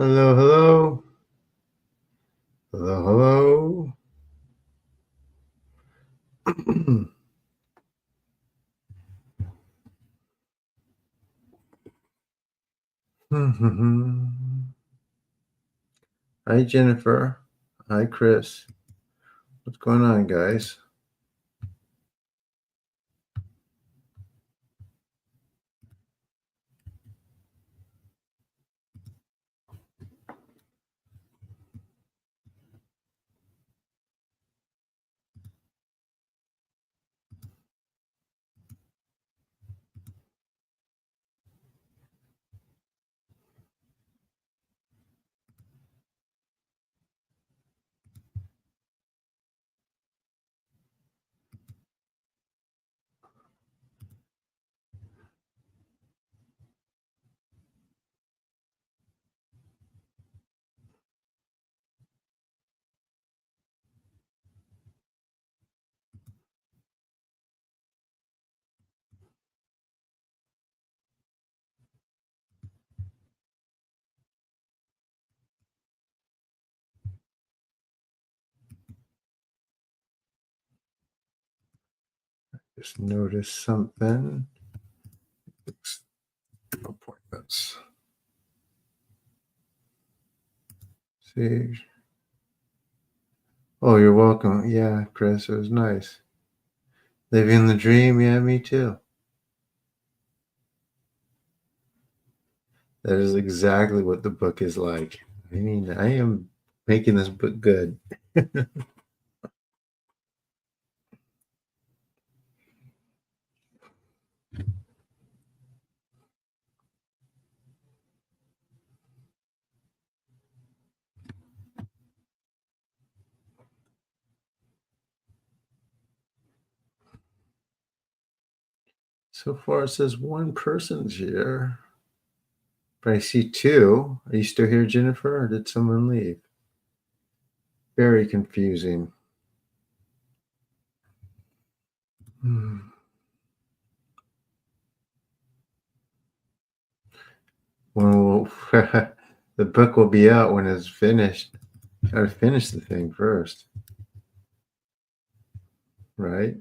Hello, hello. Hello, hello. Hi, Jennifer. Hi, Chris. What's going on, guys? Just noticed something. Appointments. See. Oh, you're welcome. Yeah, Chris, it was nice. Living the dream. Yeah, me too. That is exactly what the book is like. I mean, I am making this book good. So far, it says one person's here, but I see two. Are you still here, Jennifer, or did someone leave? Very confusing. Hmm. When will the book will be out when it's finished. Gotta finish the thing first, right?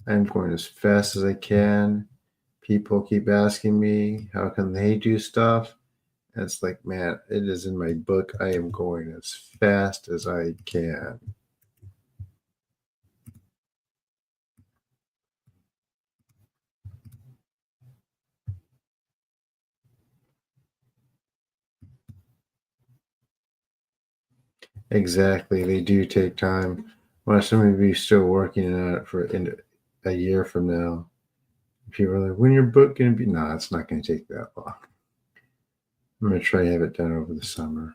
I'm going as fast as I can. People keep asking me how can they do stuff. And it's like, man, it is in my book. I am going as fast as I can. Exactly. They do take time. Well, some of you still working on it for a year from now. People are like, when your book going to be? No, it's not going to take that long. I'm going to try to have it done over the summer.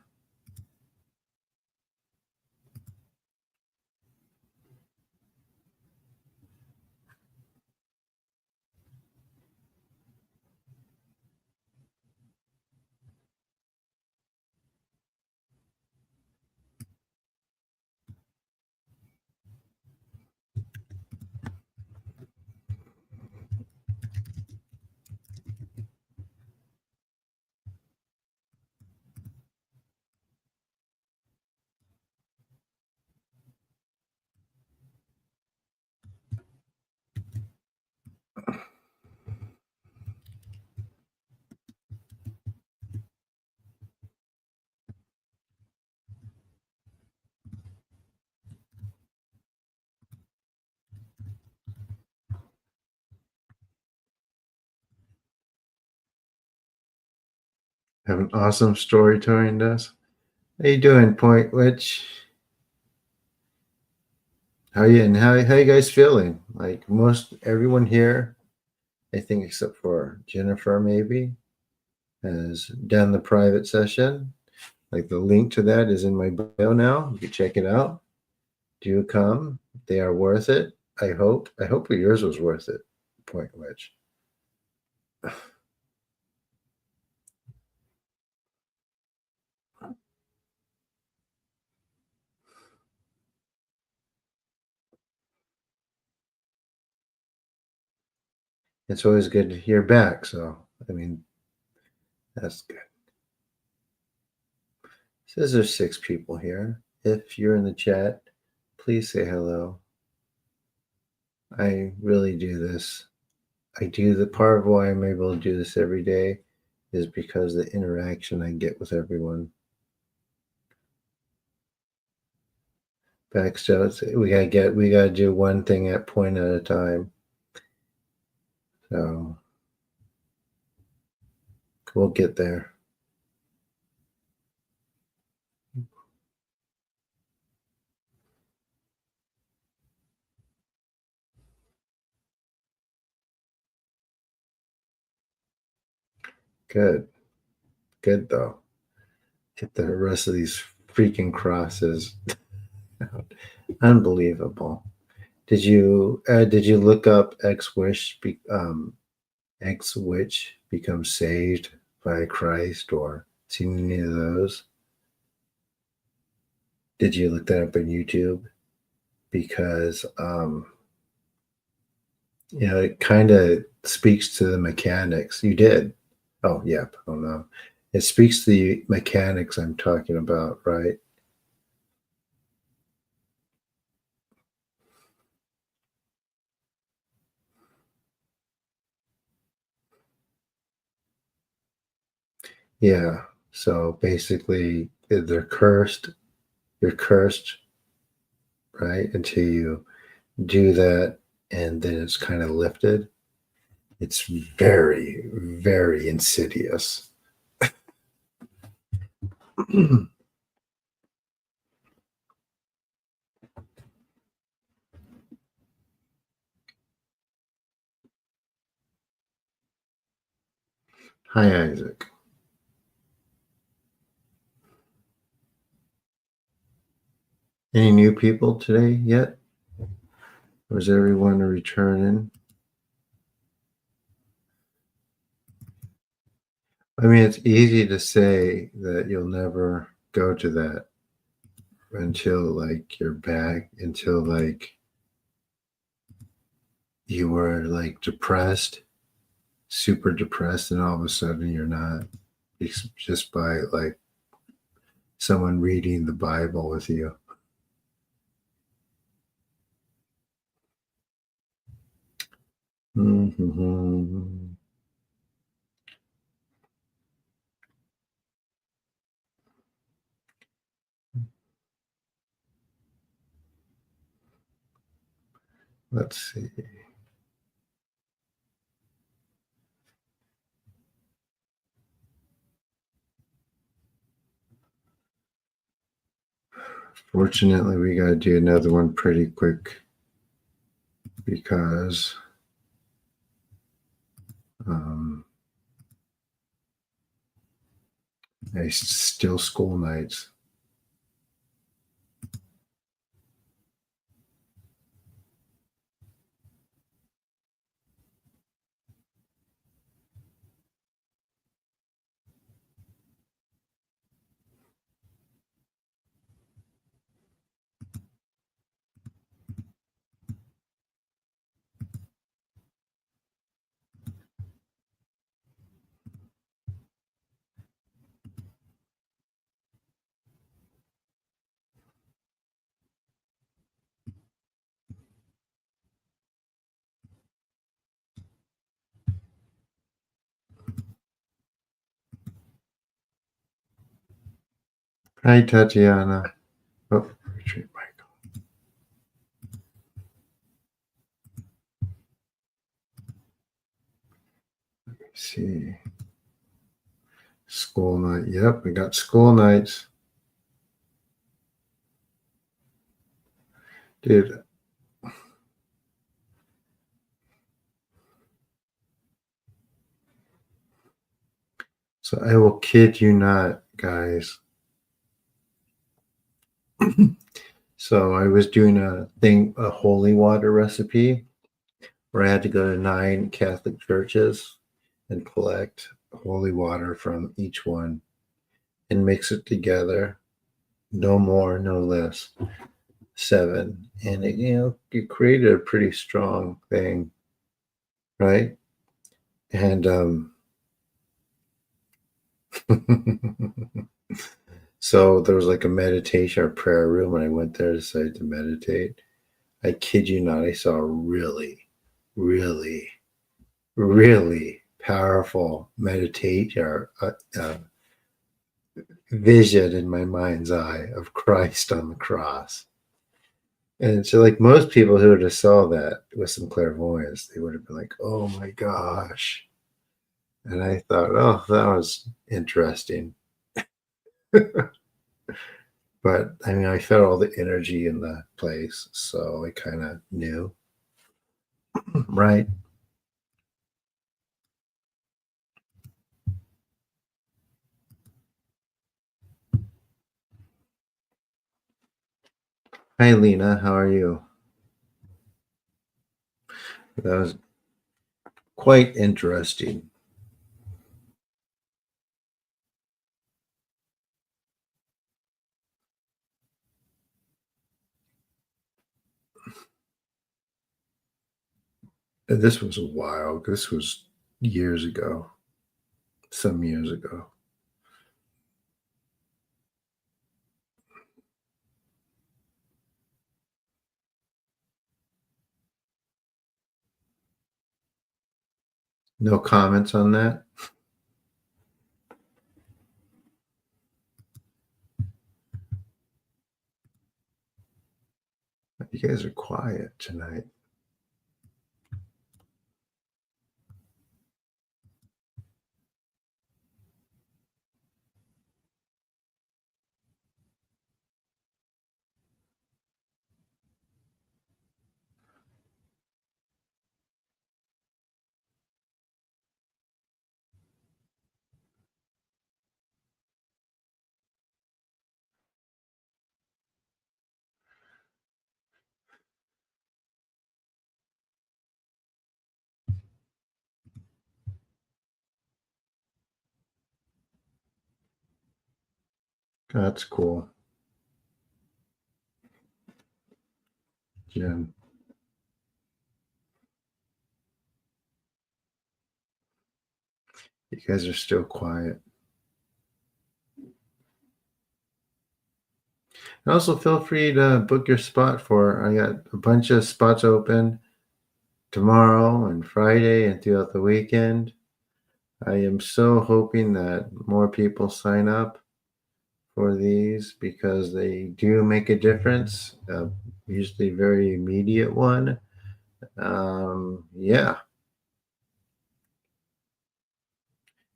Have an awesome storytelling desk. How you doing, Point Witch? How you and how you guys feeling? Like most everyone here, I think except for Jennifer maybe, has done the private session. Like the link to that is in my bio now. You can check it out. Do come. They are worth it. I hope. I hope yours was worth it, Point Witch. It's always good to hear back. So I mean, that's good. Says there's 6 people here. If you're in the chat, please say hello. I really do this. I do the part of why I'm able to do this every day is because the interaction I get with everyone. Backstage, we gotta do one thing at point at a time. So we'll get there. Good. Good though. Get the rest of these freaking crosses out. Unbelievable. Did you look up X which becomes saved by Christ or seen any of those? Did you look that up on YouTube? Because it kind of speaks to the mechanics. You did. Oh, yep. Oh no. It speaks to the mechanics I'm talking about, right? Yeah. So basically, they're cursed. You're cursed, right? Until you do that, and then it's kind of lifted. It's very, very insidious. Hi, Isaac. Any new people today yet? Or is everyone returning? I mean, it's easy to say that you'll never go to that until like you're back, until like you were like depressed, super depressed, and all of a sudden you're not. It's just by like someone reading the Bible with you. Mm-hmm. Let's see. Fortunately, we got to do another one pretty quick because I still school nights. Hi, Tatiana. Oh, retreat Michael. Let me see. School night. Yep, we got school nights. Dude. So I will kid you not, guys. So I was doing a holy water recipe where I had to go to 9 Catholic churches and collect holy water from each one and mix it together. No more, no less. 7. And it created a pretty strong thing, right? And So there was like a meditation or prayer room, and I went there, decided to meditate. I kid you not, I saw a really, really, really powerful meditation or vision in my mind's eye of Christ on the cross. And so, like most people who would have saw that with some clairvoyance, they would have been like, "Oh my gosh!" And I thought, "Oh, that was interesting." But I mean, I felt all the energy in the place, so I kind of knew, right? Hi, Lena. How are you? That was quite interesting. This was a while. This was years ago, some years ago. No comments on that? You guys are quiet tonight. That's cool, Jen. You guys are still quiet. And also, feel free to book your spot for. I got a bunch of spots open tomorrow and Friday and throughout the weekend. I am so hoping that more people sign up for these because they do make a difference. Usually, very immediate one. Yeah,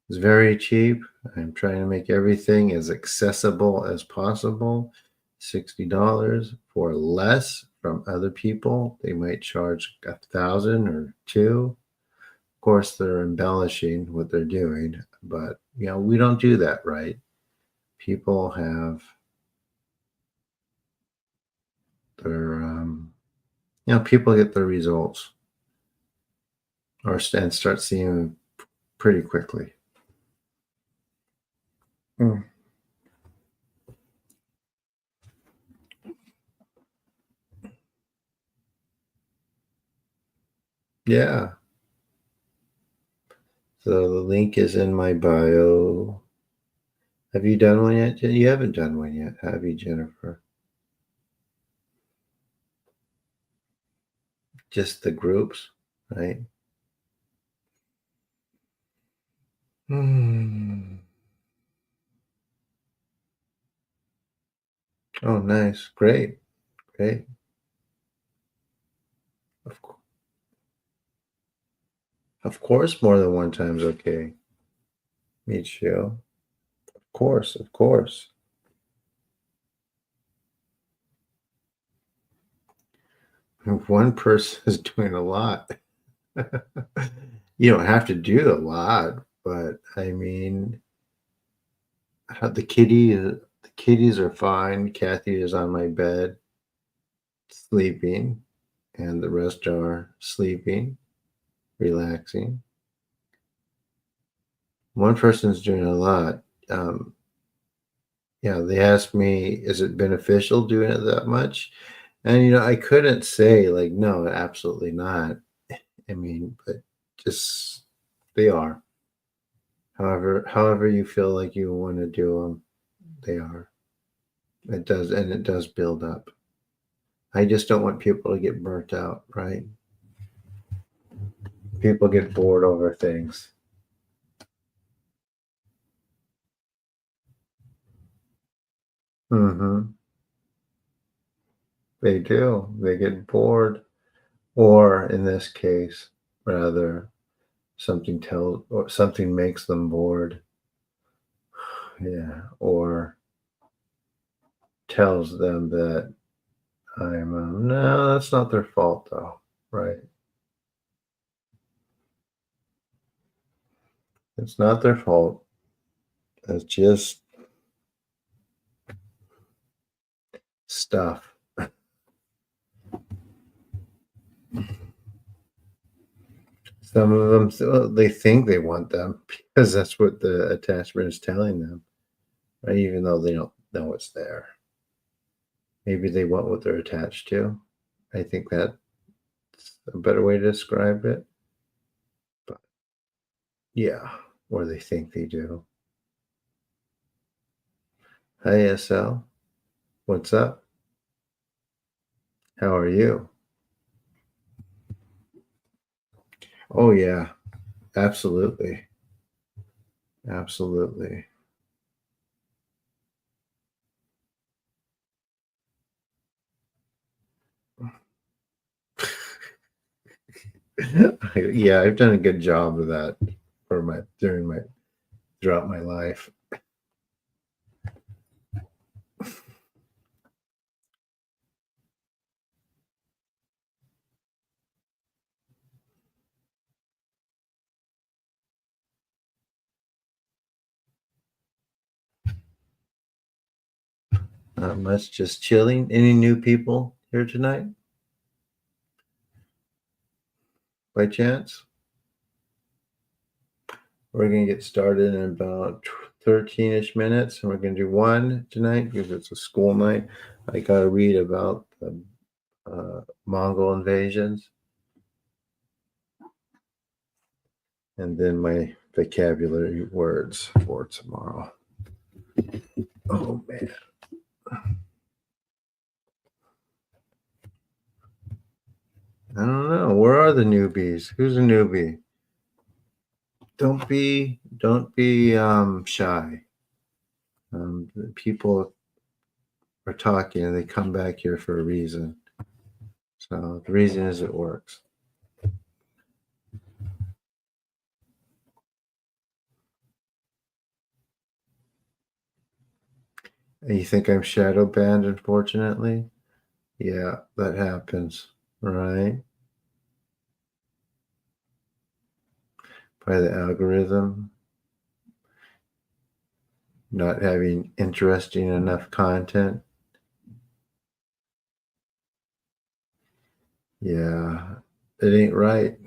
it's very cheap. I'm trying to make everything as accessible as possible. $60 for less from other people. They might charge 1,000 or two. Of course, they're embellishing what they're doing, but we don't do that, right? People have their, people get their results and start seeing them pretty quickly. Mm. Yeah. So the link is in my bio. Have you done one yet? You haven't done one yet, have you, Jennifer? Just the groups, right? Hmm. Oh, nice. Great. Great. Of, of course, more than one time's okay. Me too. Of course. Of course. If one person is doing a lot, you don't have to do a lot, but I mean, the kitties are fine. Kathy is on my bed sleeping, and the rest are sleeping, relaxing. One person's doing a lot. Um, they asked me, is it beneficial doing it that much? And I couldn't say like, no, absolutely not. I mean, but just they are. However you feel like you want to do them, they are. It does, and it does build up. I just don't want people to get burnt out, right? People get bored over things. Hmm. They do. They get bored, or in this case, rather, something tells or something makes them bored. Yeah, or tells them that no, that's not their fault though, right? It's not their fault. It's just stuff. Some of them, they think they want them because that's what the attachment is telling them, right? Even though they don't know it's there. Maybe they want what they're attached to. I think that's a better way to describe it. But yeah, or they think they do. Hi, SL. What's up? How are you? Oh, yeah, absolutely. Absolutely. Yeah, I've done a good job of that for my during my throughout my life. Not much, just chilling. Any new people here tonight by chance? We're gonna get started in about 13-ish minutes, and we're gonna do one tonight because it's a school night. I gotta read about the Mongol invasions, and then my vocabulary words for tomorrow. Oh man. I don't know. Where are the newbies? Who's a newbie? Don't be shy. People are talking and they come back here for a reason. So the reason is it works. And you think I'm shadow banned, unfortunately? Yeah, that happens, right? By the algorithm not having interesting enough content. Yeah, it ain't right.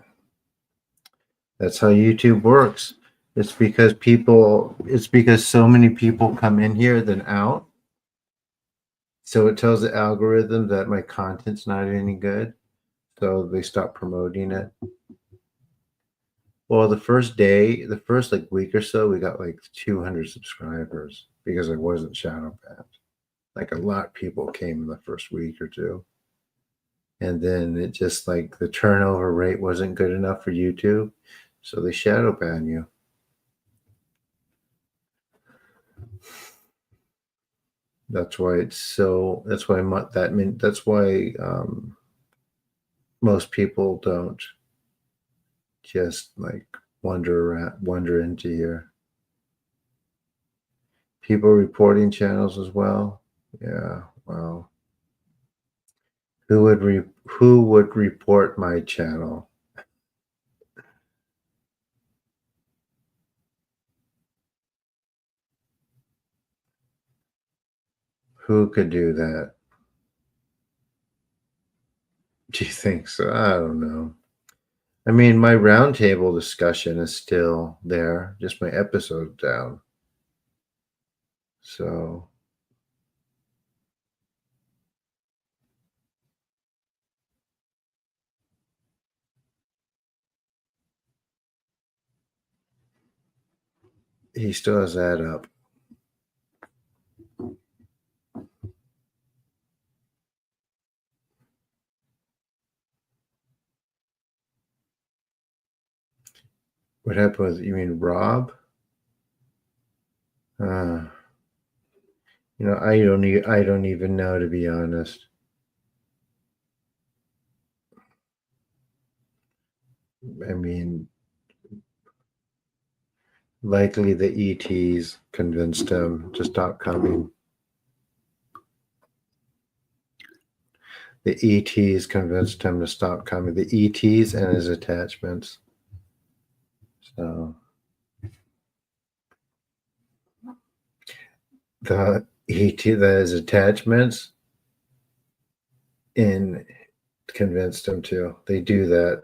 That's how YouTube works. It's because so many people come in here than out. So it tells the algorithm that my content's not any good. So they stop promoting it. Well, the first like week or so, we got like 200 subscribers because I wasn't shadow banned. Like a lot of people came in the first week or two. And then it just like the turnover rate wasn't good enough for YouTube. So they shadow ban you. That's why it's so. That's why that's why most people don't just like wander into here. People reporting channels as well. Yeah. Well, who would report my channel? Who could do that? Do you think so? I don't know. I mean, my roundtable discussion is still there, just my episode down. So he still has that up. What happened with, you mean Rob? Uh, I don't even know, to be honest. I mean, likely the ETs convinced him to stop coming. The ETs convinced him to stop coming. The ETs and his attachments. So the ET, his attachments, and convinced him to. They do that.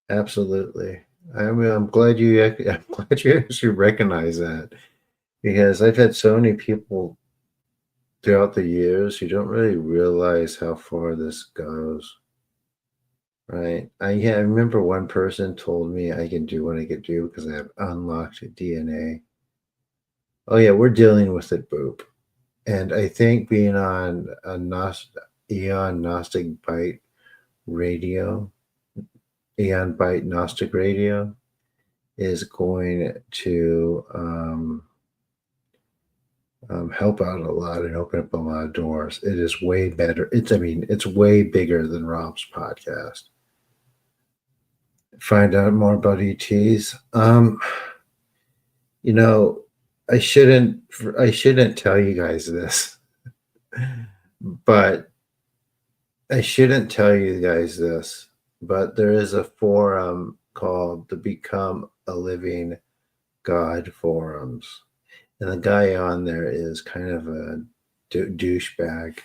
Absolutely. I mean, I'm glad you actually recognize that, because I've had so many people throughout the years who don't really realize how far this goes. Right. I remember one person told me I can do what I could do because I have unlocked DNA. Oh yeah, we're dealing with it, boop. And I think being on a Eon Gnostic Byte radio, Eon Byte Gnostic radio, is going to help out a lot and open up a lot of doors. It is way better. It's way bigger than Rob's podcast. Find out more about ETs. You know, I shouldn't I shouldn't tell you guys this, but I shouldn't tell you guys this, but there is a forum called the Become a Living God forums. And the guy on there is kind of a douchebag,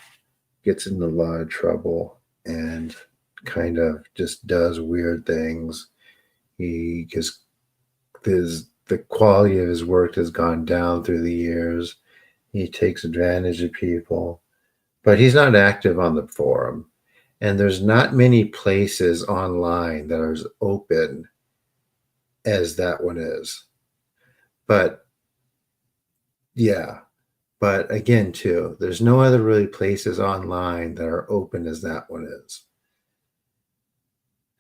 gets in a lot of trouble, and kind of just does weird things. He just the quality of his work has gone down through the years. He takes advantage of people, but he's not active on the forum. And there's not many places online that are as open as that one is. But yeah, but again, too, there's no other really places online that are open as that one is.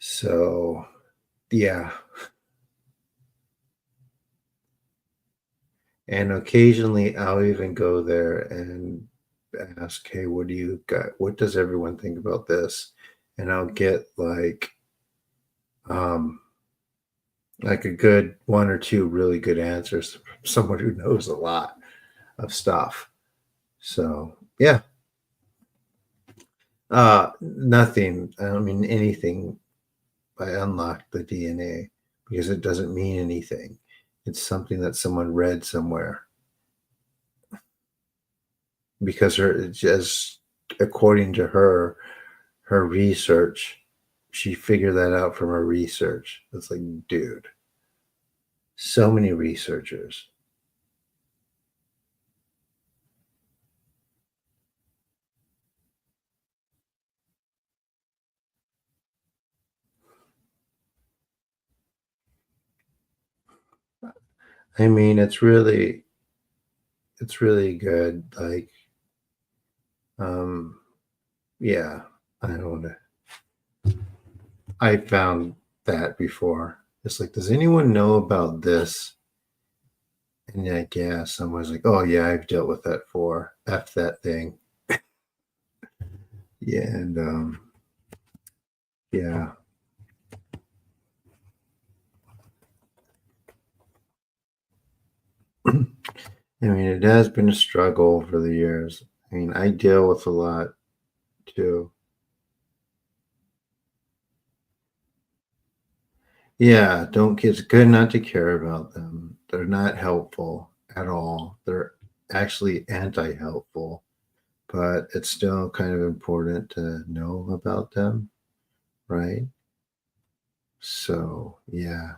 So yeah. And occasionally I'll even go there and ask, hey, what do you got? What does everyone think about this? And I'll get um like a good one or two really good answers from someone who knows a lot of stuff. So yeah. Nothing. I don't mean anything by unlock the DNA, because it doesn't mean anything. It's something that someone read somewhere, because her just according to her research, she figured that out from her research. It's like, dude, so many researchers. I mean, it's really good. Like, um, yeah, I don't know. I found that before. It's like, does anyone know about this? And like, yeah, someone's like, oh yeah, I've dealt with that for F that thing. Yeah, and yeah. I mean, it has been a struggle over the years. I mean, I deal with a lot too. Yeah, don't it's good not to care about them. They're not helpful at all. They're actually anti-helpful, but it's still kind of important to know about them, right? So, yeah.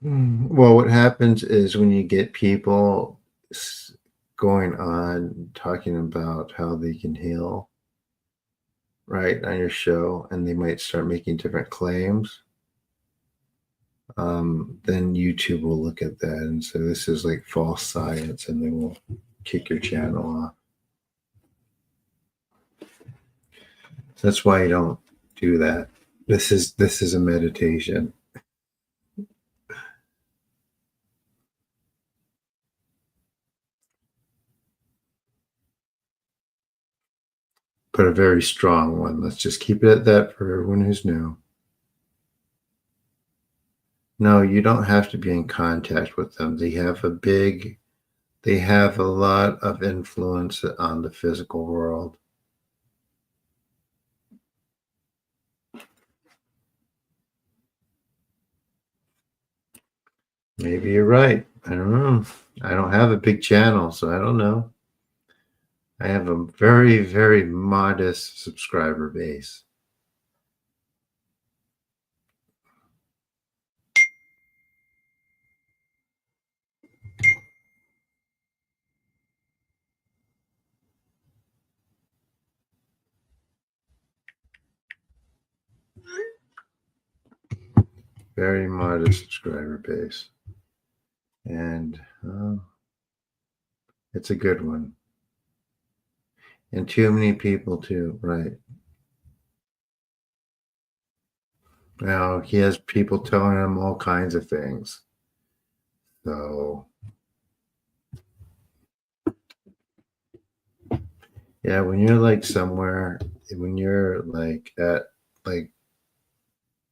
Well, what happens is when you get people going on talking about how they can heal, right, on your show, and they might start making different claims. then YouTube will look at that and say this is like false science, and they will kick your channel off. So that's why you don't do that. This is a meditation. But a very strong one. Let's just keep it at that for everyone who's new. No, you don't have to be in contact with them. They have a lot of influence on the physical world. Maybe you're right. I don't know. I don't have a big channel, so I don't know. I have a very, very modest subscriber base. Very modest subscriber base. And it's a good one. And too many people too, right? Now he has people telling him all kinds of things. So yeah, when you're like somewhere, when you're like at like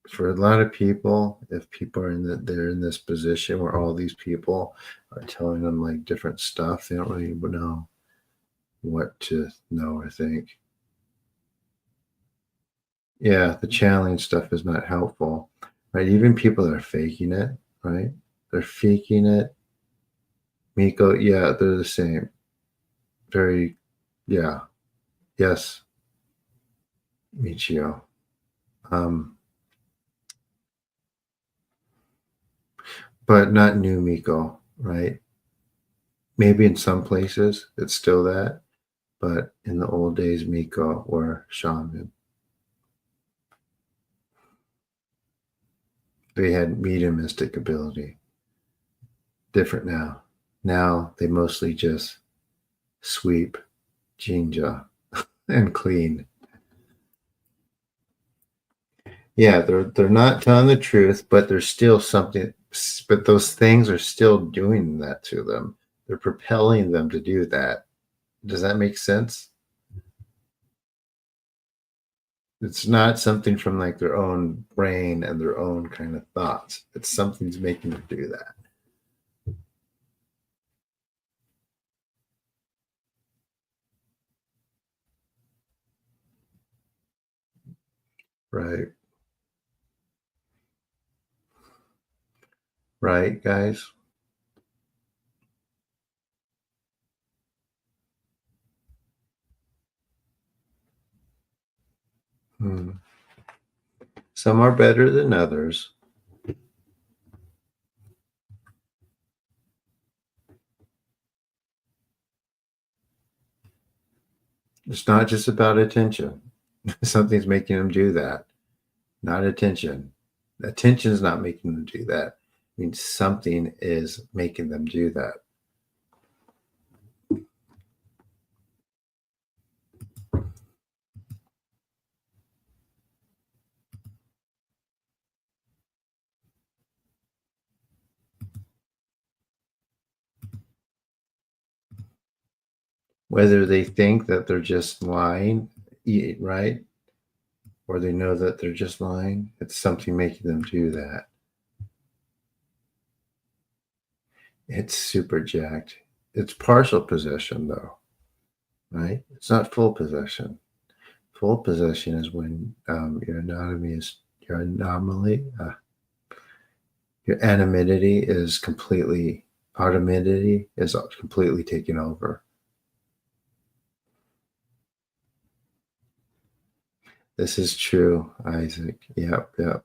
for a lot of people, if people are they're in this position where all these people are telling them like different stuff, they don't really know what to know, I think. Yeah, the challenge stuff is not helpful, right? Even people that are faking it, right? They're faking it. Miko, yeah, they're the same. Very, yeah, yes, Michio. But not new Miko, right? Maybe in some places it's still that, but in the old days, Miko were shaman. They had mediumistic ability. Different now. Now they mostly just sweep, jinja, and clean. Yeah, they're not telling the truth, but there's still something. But those things are still doing that to them. They're propelling them to do that. Does that make sense? It's not something from like their own brain and their own kind of thoughts. It's something's making them do that. Right. Right, guys? Hmm. Some are better than others. It's not just about attention. Something's making them do that. Not attention. Attention is not making them do that. I mean, something is making them do that. Whether they think that they're just lying, right? Or they know that they're just lying, it's something making them do that. It's super jacked. It's partial possession, though, right? It's not full possession. Full possession is when your anomaly, your anonymity is completely, automaticity is completely taken over. This is true, Isaac. Yep, yep.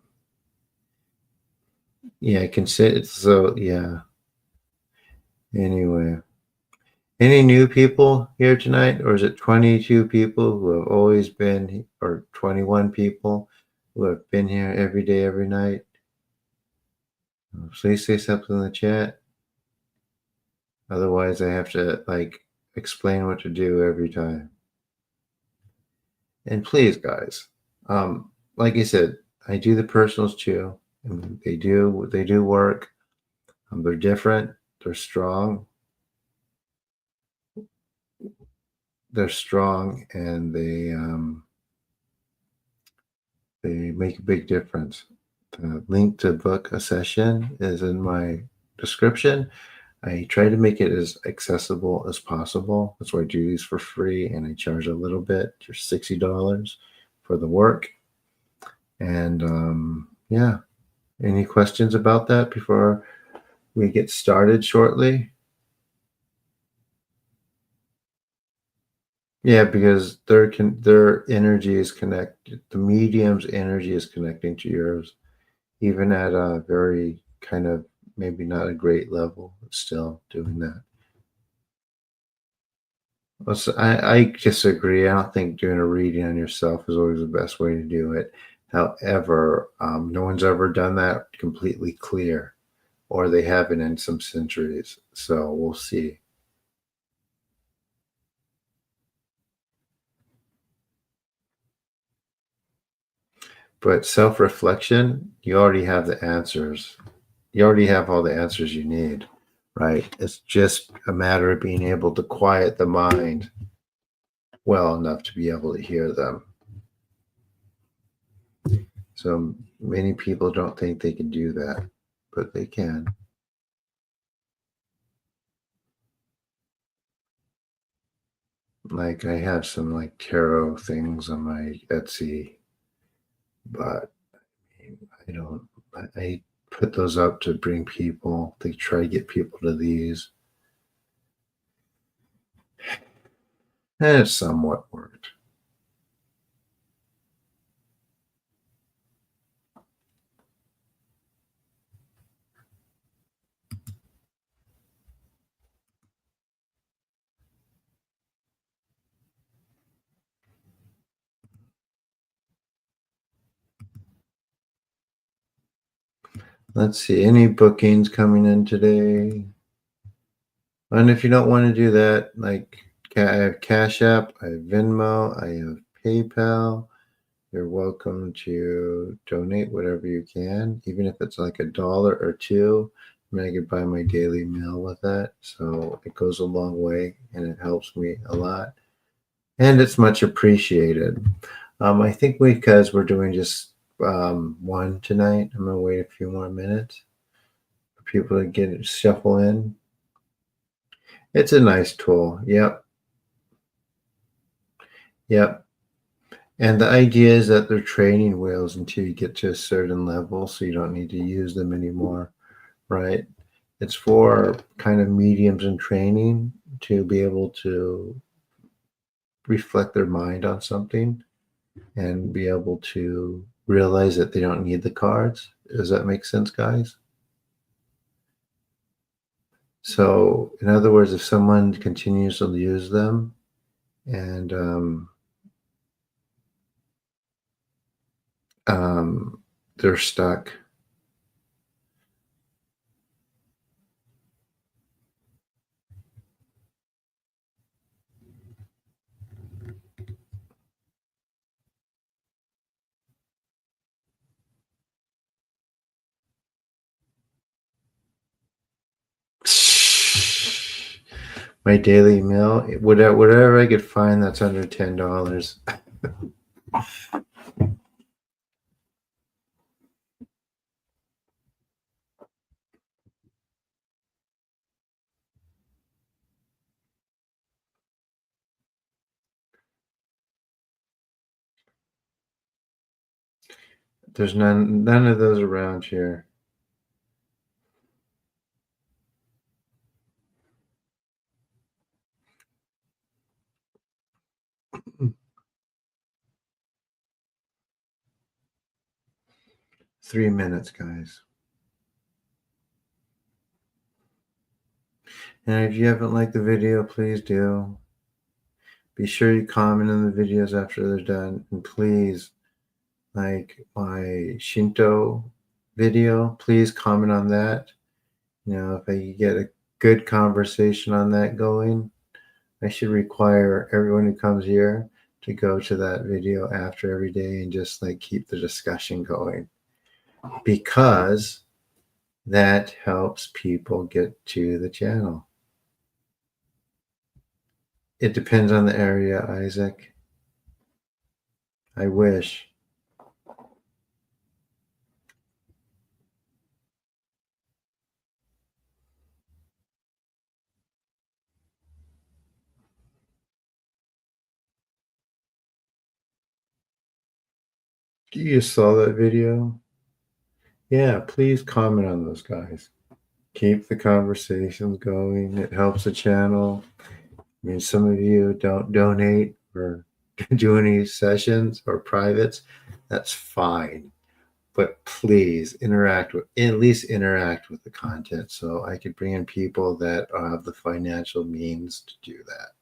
Yeah, I can say it. So, yeah. Anyway, any new people here tonight, or is it 22 people who have always been, or 21 people who have been here every day, every night? Please say something in the chat. Otherwise, I have to like explain what to do every time. And please, guys, like I said, I do the personals too. And they do work. They're different. They're strong. They're strong, and they make a big difference. The link to book a session is in my description. I try to make it as accessible as possible. That's why I do these for free, and I charge a little bit, just $60 for the work. And yeah, any questions about that before we get started shortly? Yeah, because their energy is connected. The medium's energy is connecting to yours, even at a very kind of maybe not a great level, but still doing that. I disagree. I don't think doing a reading on yourself is always the best way to do it. However, no one's ever done that completely clear, or they haven't in some centuries. So we'll see. But self reflection, you already have the answers. You already have all the answers you need, right? It's just a matter of being able to quiet the mind well enough to be able to hear them. So many people don't think they can do that, but they can. Like I have some like tarot things on my Etsy, but I don't. I put those up to bring people to try to get people to these, and it somewhat worked. Let's see, any bookings coming in today? And if you don't want to do that, like I have Cashapp, I have Venmo, I have PayPal. You're welcome to donate whatever you can, even if it's like $1 or two. I mean, I could buy my daily meal with that. So it goes a long way and it helps me a lot. And it's much appreciated. I think because we're doing just one tonight, I'm going to wait a few more minutes for people to get it, shuffle in. It's a nice tool. Yep. Yep. And the idea is that they're training wheels until you get to a certain level, so you don't need to use them anymore, right? It's for kind of mediums in training to be able to reflect their mind on something and be able to realize that they don't need the cards. Does that make sense, guys? So, in other words, if someone continues to use them and they're stuck. My daily meal, whatever I could find that's under $10. There's none of those around here. Three minutes, guys. And if you haven't liked the video, please do. Be sure you comment on the videos after they're done. And please like my Shinto video, please comment on that. If I get a good conversation on that going, I should require everyone who comes here to go to that video after every day and just like keep the discussion going, because that helps people get to the channel. It depends on the area, Isaac. I wish. You saw that video? Yeah, please comment on those guys. Keep the conversations going. It helps the channel. I mean, some of you don't donate or do any sessions or privates. That's fine. But please at least interact with the content so I could bring in people that have the financial means to do that.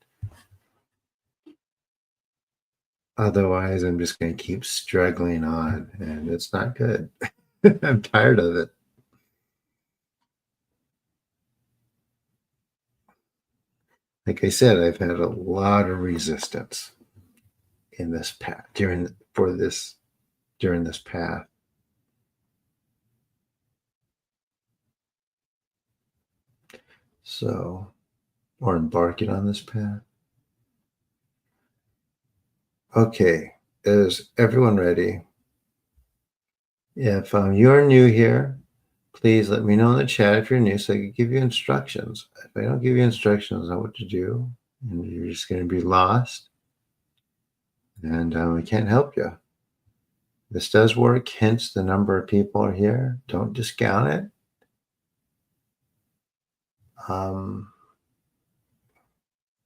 Otherwise, I'm just going to keep struggling on, and it's not good. I'm tired of it. Like I said, I've had a lot of resistance in this path during this path. So, or embarking on this path. Okay, is everyone ready? If you're new here, please let me know in the chat if you're new so I can give you instructions. If I don't give you instructions on what to do, and you're just going to be lost, and we can't help you. This does work, hence the number of people are here. Don't discount it.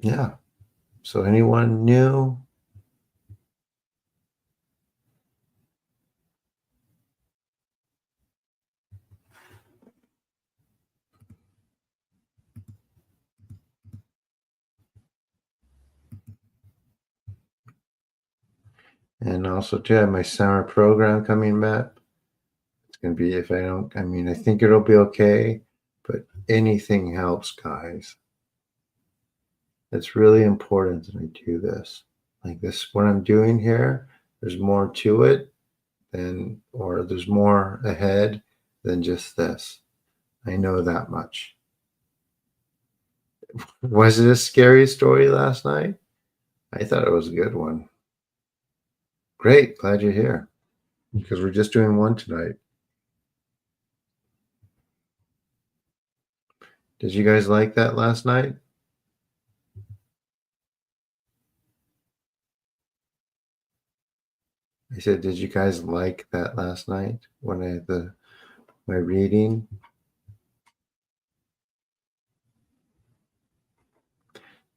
Yeah. So anyone new? And also too, I have my summer program coming back. It's going to be, I think it'll be okay, but anything helps, guys. It's really important that I do this. Like this, what I'm doing here, there's more to it or there's more ahead than just this. I know that much. Was it a scary story last night? I thought it was a good one. Great. Glad you're here, because we're just doing one tonight. Did you guys like that last night? I said, did you guys like that last night when I had my reading?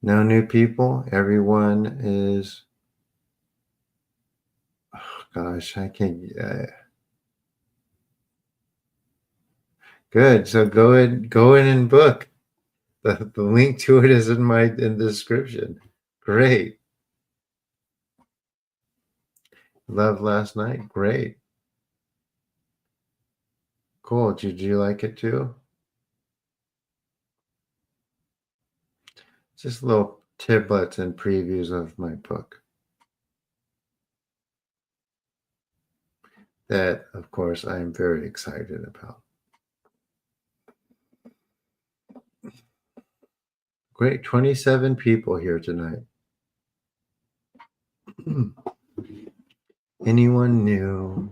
No new people. Everyone is. Oh gosh, I can't. Good. So go in and book. The link to it is in the description. Great. Love last night. Great. Cool. Did you like it too? Just little tidbits and previews of my book. That, of course, I am very excited about. Great. 27 people here tonight. Anyone new?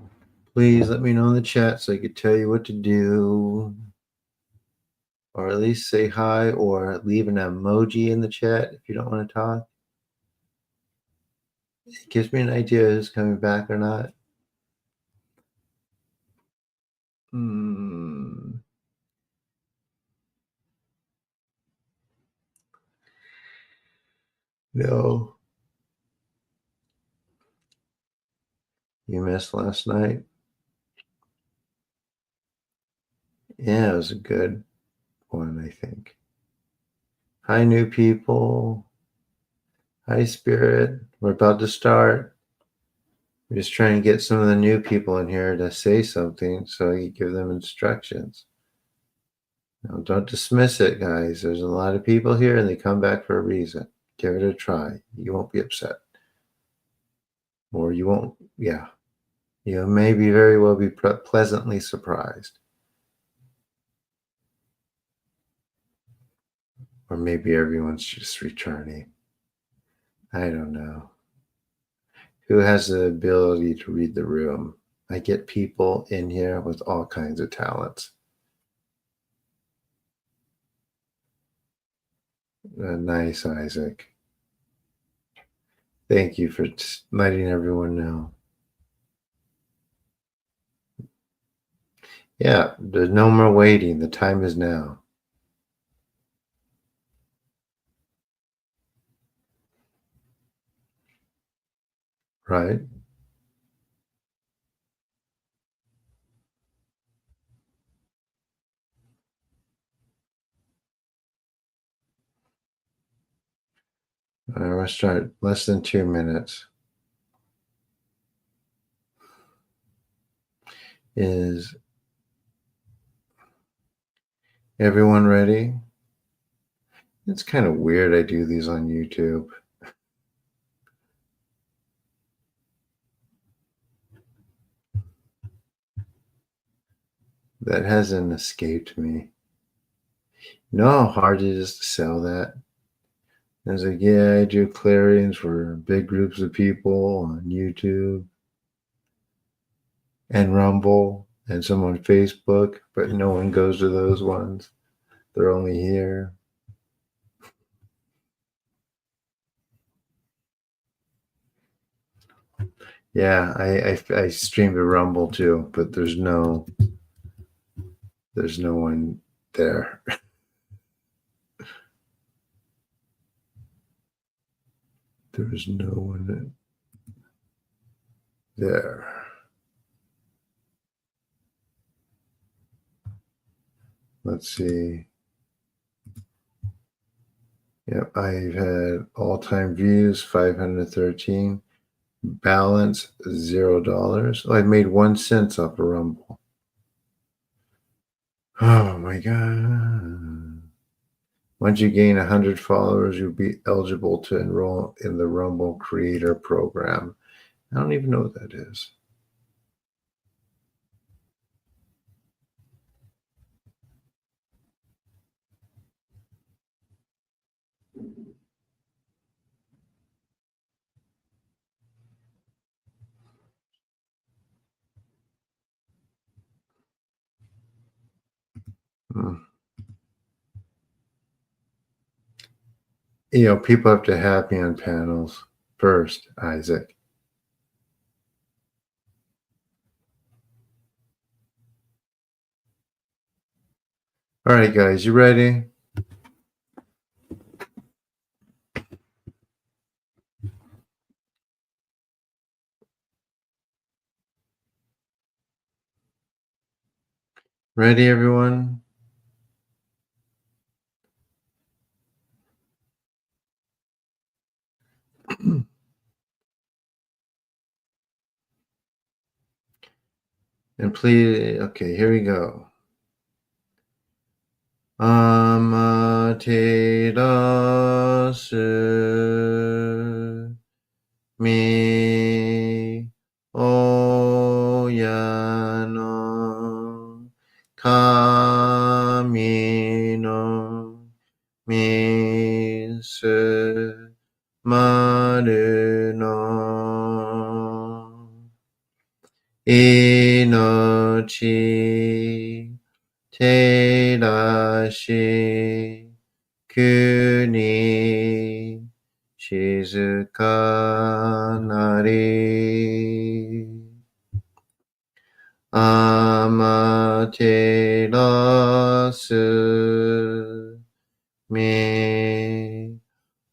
Please let me know in the chat so I could tell you what to do. Or at least say hi or leave an emoji in the chat if you don't want to talk. It gives me an idea who's coming back or not. No. You missed last night? Yeah, it was a good one, I think. Hi, new people. Hi, Spirit. We're about to start. We're just trying to get some of the new people in here to say something so you give them instructions. Now, don't dismiss it, guys. There's a lot of people here and they come back for a reason. Give it a try. You won't be upset. Or you won't, yeah. You may be very well be pleasantly surprised. Or maybe everyone's just returning. I don't know. Who has the ability to read the room? I get people in here with all kinds of talents. Nice, Isaac. Thank you for letting everyone know. Yeah, there's no more waiting. The time is now. Right? All right, we'll start less than 2 minutes. Is everyone ready? It's kind of weird I do these on YouTube. That hasn't escaped me. You know how hard it is to sell that? I was like, yeah, I do clearings for big groups of people on YouTube and Rumble and some on Facebook, but no one goes to those ones. They're only here. Yeah, I stream to Rumble too, but there's no one there. There's no one there. Let's see. Yep, I've had all-time views 513. Balance $0. Oh, I made 1 cent off of Rumble. Oh my god. Once you gain 100 followers, you'll be eligible to enroll in the Rumble Creator Program. I don't even know what that is. Hmm. You know, people have to have me on panels first, Isaac. All right, guys, you ready? Ready, everyone? And please, okay, here we go. Amaterasu mi oyano kami no misu maru no inochi terashi kuni shizukanari amaterasu mi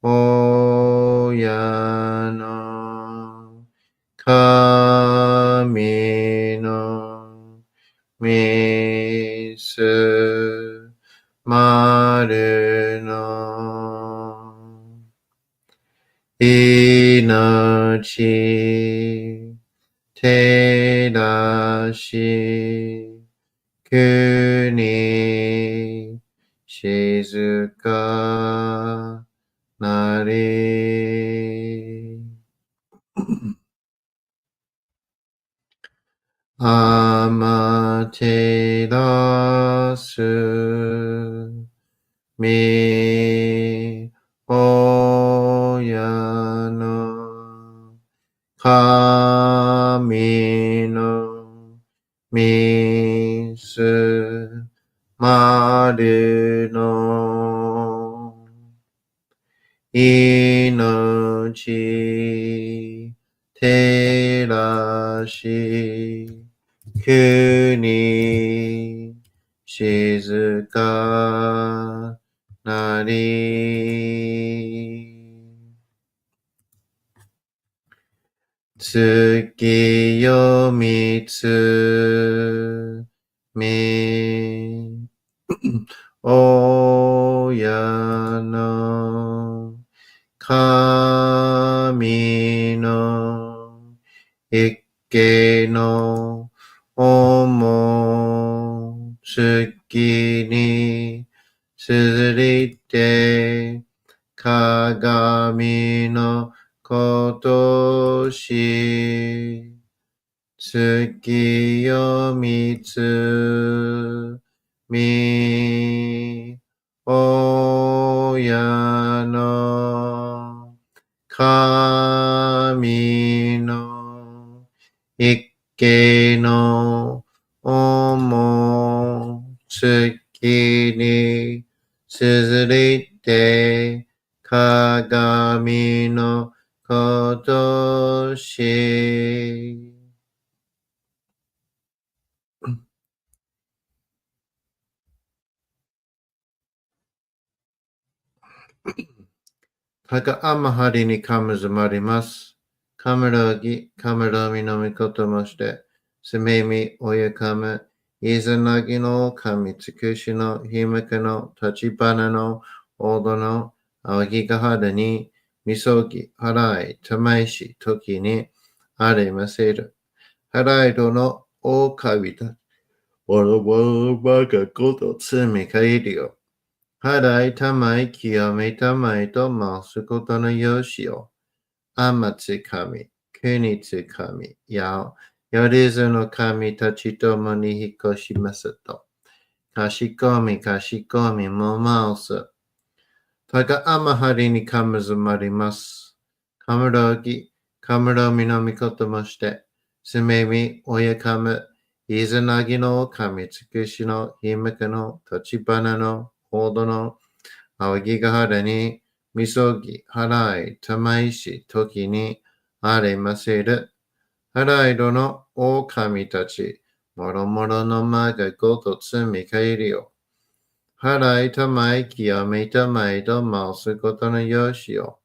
oyano kami no misu maru no inochi 照らし、国静かなり。アテラスミオヤの神のミスマルの命照らし国静かなり。月よみつみ親の神の一家の思月にすりて鏡のことし月よみつみ親の神の一家の思月にすりて鏡のことし。高天張にかむずまります。カムロギ、カムロミのみこともして、すめみ、おやかむ、いざなぎの神つくしのひむくの立花のおどのあぎがはるに、みそぎ、はらい、たまいし、ときに、あれませる。はらいどのおかびた、わらわらばがことつみかいりよ。はらいたまい清めたまいとますことのよしよ。あまつ神、国つ神、やよりずの神たちともに引っ越しますと。かしこみかしこみもまおす。たかあまはりにかむずまります。かむろぎ、かむろみのみこともして、すめみ、おやかむ、いずなぎの神つくしのひむくの立花のほどの青木ヶ原に、みそぎ、払い、玉石、時に、あれませる。払いどの狼たち、もろもろの間がごと積み返りよ。払い、玉い、清めたまいと回すことのよしよ。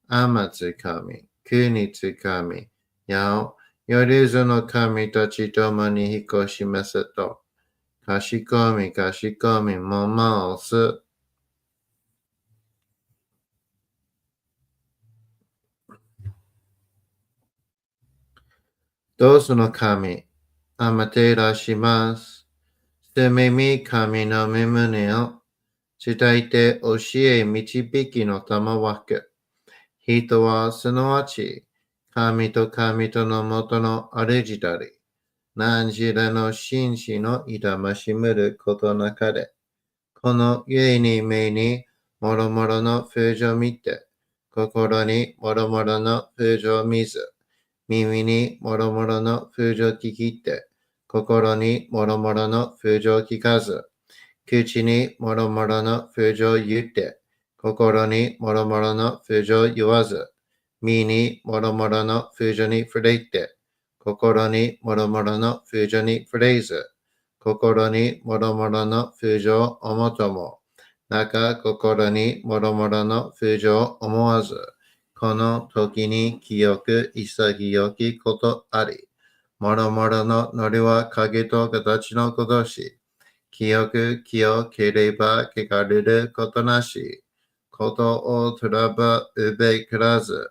天つ神、国つ神、やお、よりずの神たちともに引っ越しますと。かしこみかしこみも回す。どうすの神、あまてらします。すめみ神の身胸を伝えて教え導きの玉枠。人はすなわち神と神とのもとの主だり。何時らの紳士の痛ましむることなかれ。この故に目にもろもろの風情見て、心にもろもろの風情見ず。耳にもろもろの風情聞きて、心にもろもろの風情聞かず、口にもろもろの風情言って、心にもろもろの風情言わず、身にもろもろの風情に触れて、心にもろもろの風情に触れず、心にもろもろの風情をもとも、中心にもろもろの風情を思わず、この時に清く潔きことあり、もろもろのノリは影と形のことし、清く清ければ汚れることなし、ことをとらばうべくらず、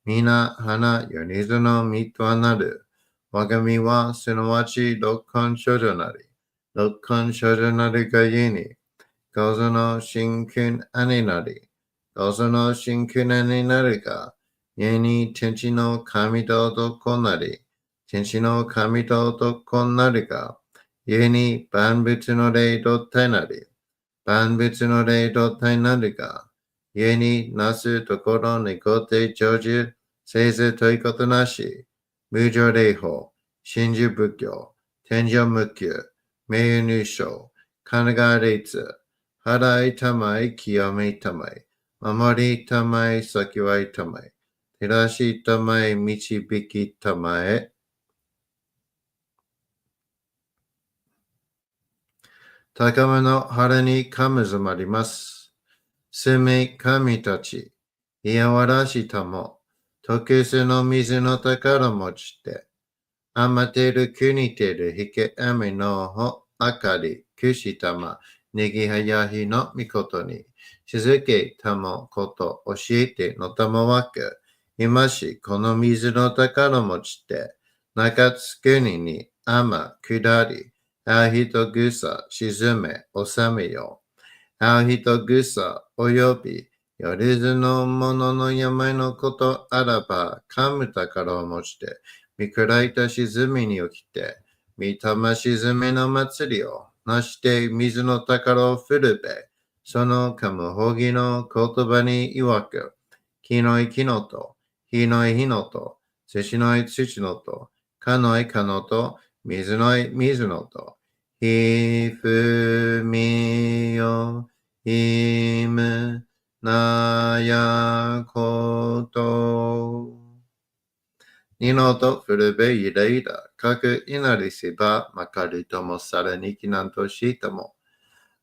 皆花よりずの身となる、我が身はすなわち六根処女なり。六根処女なるがゆえに、ごぞの真君兄なり。ごぞの真君兄なるが、故に天地の神と男なり。天地の神と男なるが、故に万物の霊と体なり。万物の霊と体なるが、故になすところにごて成就、せずということなし。無常霊法、真珠仏教、天上無休、名誉入賞、神奈川列、払いたまい、清めたまい、守りたまい、先はいたまい、照らしたまい、導きたまえ。高めの晴れに神ずまります。すみ神たち、いやわらしたも、特殊の水の宝持ちて、あまてる国てるひけあみのほあかりくしたまねぎはやひのみことにしずけたもこと教えてのたまわく今しこの水の宝持ちて中津国にあま下りあひとぐさ沈め収めよあひとぐさおよびよりずのものの山のことあらば、かむ宝を持ちて、見下いた沈みに起きて、見たま沈みの祭りをなして水の宝を振るべ、そのかむほぎの言葉に曰く、木のい木のと、火のい火のと、土のい土のと、かのいかのと、水のい水のと、ひふみよ、いむなやこと。二のと古べいれいだ。かく稲荷せばまかりともさらにきなんとしても。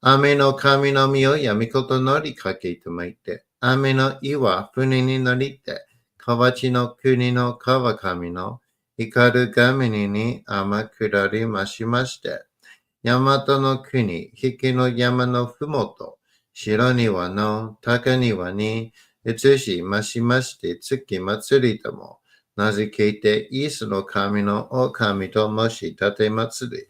雨の神の実をやみことのりかけとまいて。雨の岩船に乗りて。河内の国の川上の光る神に天下りましまして。大和の国、引きの山のふもと、白庭の高庭に移しましまして月祭りとも、名付けてイースの神のお神ともし立て祭り、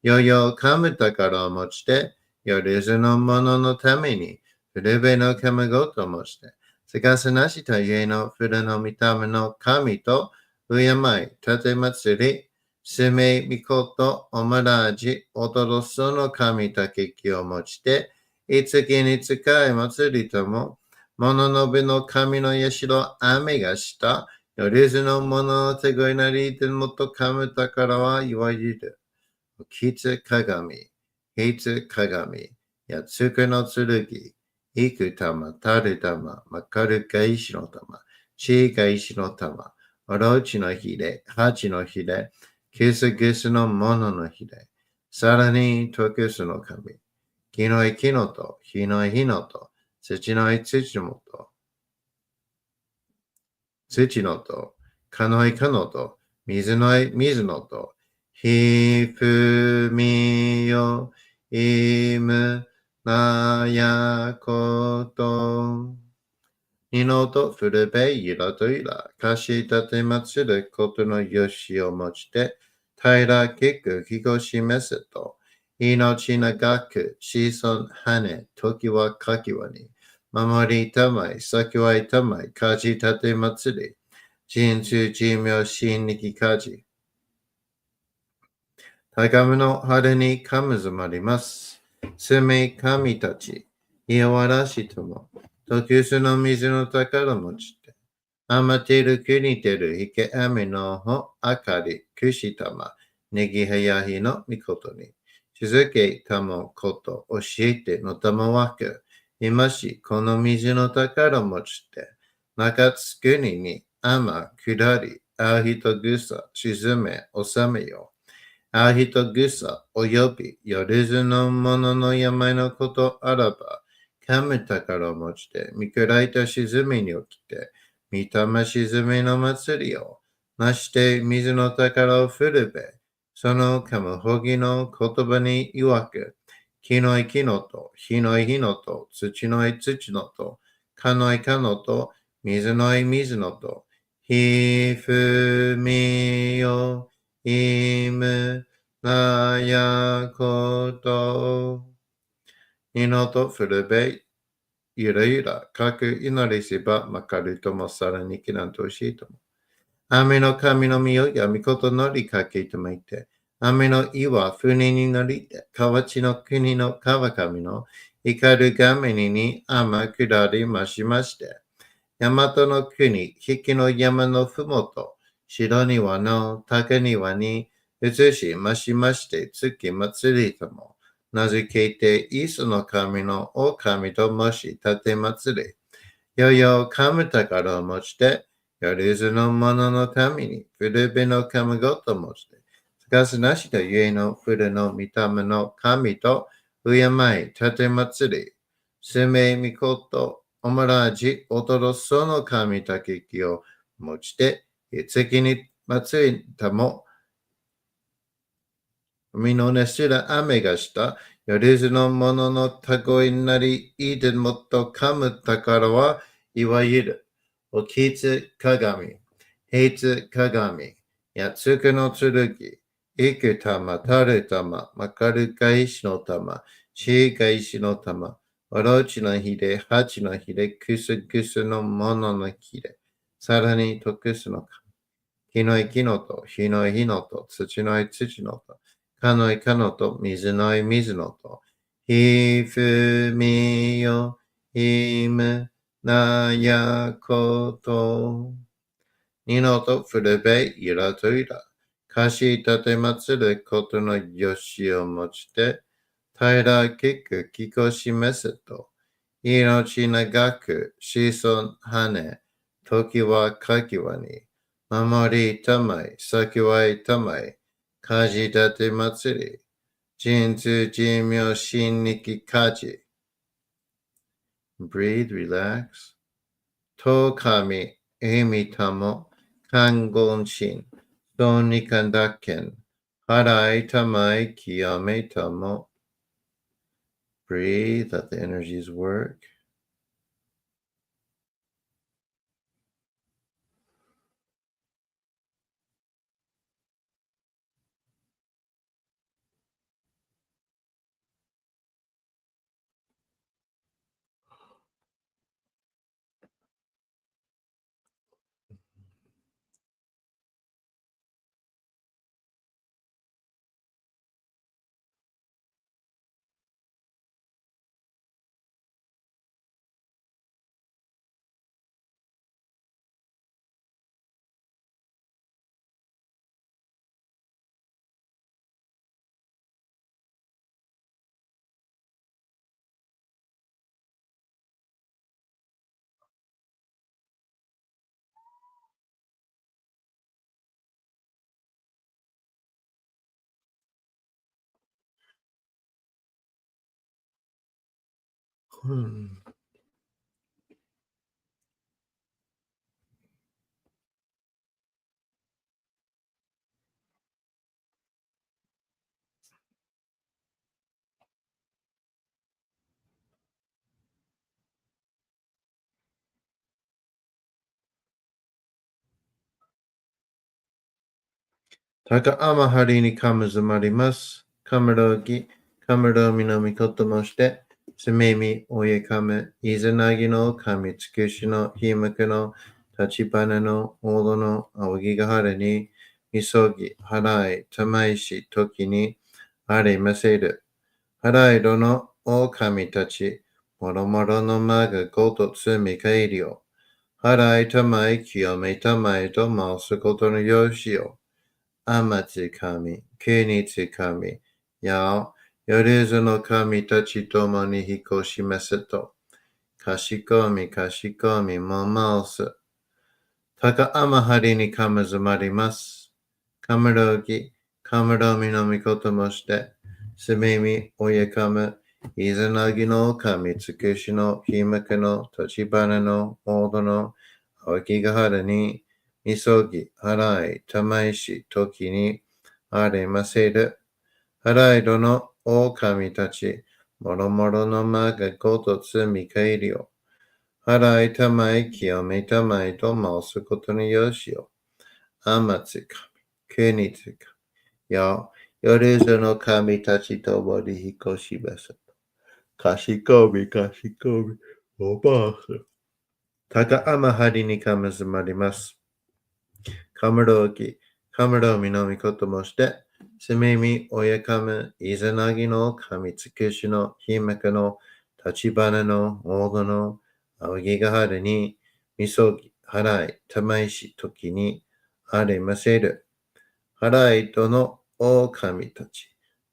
よよ神宝を持ちて、よりずの者のために、古べの神ごともして、せかすなした家の古の見た目の神と、敬い、立て祭り、すめみこと、おまらじ、おとろその神たけきを持ちて、いつきに使い祭りとも、もののべの神のやしろ、雨がした、よりずのものの手ごいなりてもとかむたからは言わじる。きつ鏡、ひつ鏡、やつくの剣、いく玉、たる玉、まかるか石の玉、ちいか石の玉、おろちのひれ、はちのひれ、キスギスのもののひれ、さらに特殊の神、木のい木のと、火のい火のと、土のい土のと、土のと、かのいかのと、水のい水のと、ひふみよ、いむ、なやこと。二のと古べいらといら、かしたてまつることのよしをもちて、平らけく気を示すと、命長く子孫羽、時はかきわに、守りたまい、先はいたまい、かじたてまつり、人数寿命心力かじ。高めの春にかむずまります。すめ神たち、いやわらしとも、特殊の水の宝持ちて、あまてる国てるひけあめのほあかりくしたまねぎはやひのみことにしずけたもこと教えてのたまわく今しこの水の宝持ちて中津国にあま下りあひとぐさ沈め収めよあひとぐさおよびよりずのものの山のことあらばかむ宝を持ちて見くらいた沈みに起きて御霊沈めの祭りを、なして水の宝を振るべ、そのかむほぎの言葉に曰く、木のい木のと、火のい火のと、土のい土のと、かのいかのと、水のい水のと、ひふみよ、イムナヤコト。二のとフルベイ、ゆらゆら、かく祈りせば、まかるともさらにきなんとしいとも。雨の神の身をやみことのりかけとまいて、雨の岩、船に乗りて、河内の国の川上の怒るがめに天下りましまして、大和の国、引きの山のふもと、白庭の高庭に移しましまして、月祭りとも、名付けて、イスの神のお神ともし立て祭り、よよ神宝を持ちて、よりずの者のために、古べの神ごと持ちて、つかすなしとゆえの古の御霊の神と、敬い立て祭り、すめみこと、おもらじ、おとろその神たけきを持ちて、月に祭りたも、みのねすら雨がした、よりずの者のたごいなり、いでもっとかむ宝は、いわゆる、おきつ鏡、平つ鏡、やつくの剣、いく玉、たる玉、まかる返しの玉、し返しの玉、おろちのひれ、八のひれ、くすくすのもののひれ、さらにとくすのか。火のい木のと、火のい火のと、土のい土のと、かのいかのと、水のい水のと、ひふみよ、ひむ、なやこと。二のと、ふるべ、いらといら。かしたてまつることのよしをもちて、平らきくきこしめせと、命長く子孫はね、時はかきわに、守りたまい、先はいたまい、かじたて祭り、人通寿命心力かじ。Breathe, relax. と神、えみたも、看護心、とにかんだけん、払いたまい、清めたも。Breathe, let the energies work. 高天張にかむずまります。かむろぎ、かむろみのみこともして、すめみ、おえかむ、いずなぎの神つくしのひむくの、立ち花の、おどの、あおぎがはれに、みそぎ、はらい、たまいし、ときに、ありませる。はらいどの、お神たち、もろもろのまがごとつみかえりよ。はらいたまい、清めたまいとますことのよしよ。天津神、国津神、やよりずの神たちともに引こしますと、かしこみかしこみもまおす。高天はりにかむずまります。かむろぎ、かむろみのみこともして、すみみ、おやかむ、いずなぎの神つくしのひむくの立ち花のおどの青きがはるに、みそぎ、はらい、たまいし、ときに、ありませる。はらいどの狼たち、もろもろのまがごとつみかえりよ。はらいたまい、清めたまいと申すことによしよ。あまつ神。9につか。よ、夜その神たちともに引っ越します。かしこみ、かしこみ、おばあさん。高天張にかむずまります。カムロキ、カムロミのみこともして、すみみおやかむ、いざなぎの神つくしのひめかの立花の大御の青木が春に、みそぎ、払い、たまいし時にありませる。払いとの狼たち、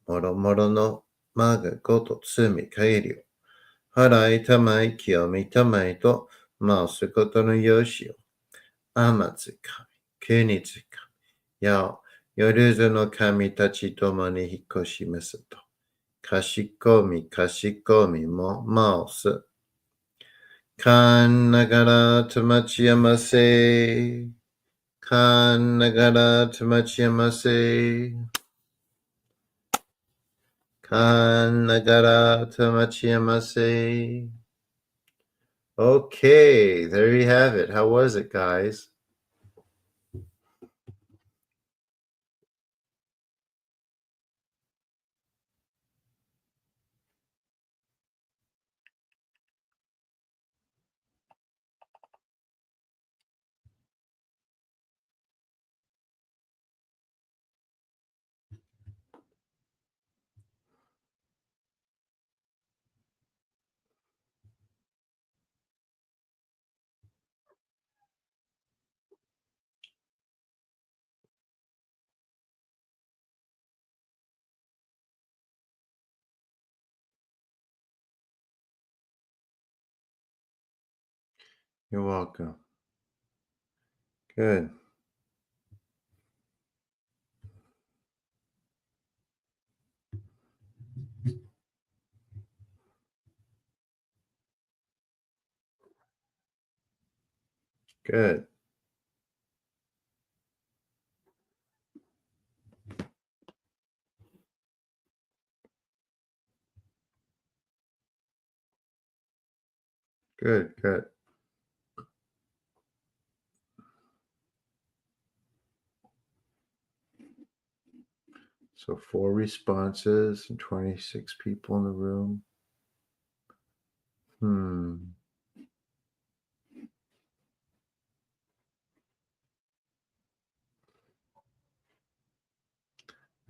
もろもろのまがごと積み帰りを、払いたまい清みたまいと回すことのよしを、天津神、国津神、や夜ずの神たちともに引っ越しますと、かしこみかしこみも回す。かんながらとまちやませ。かんながらとまちやませ。かんながらとまちやませ。Okay, there you have it. How was it, guys? You're welcome. Good. Good. Good. Good. So 4 responses and 26 people in the room.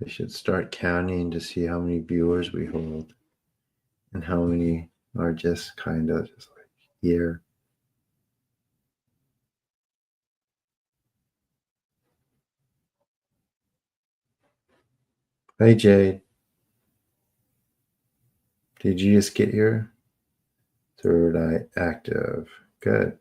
I should start counting to see how many viewers we hold and how many are just kind of just like here. Hey, Jade. Did you just get here? Third eye active. Good.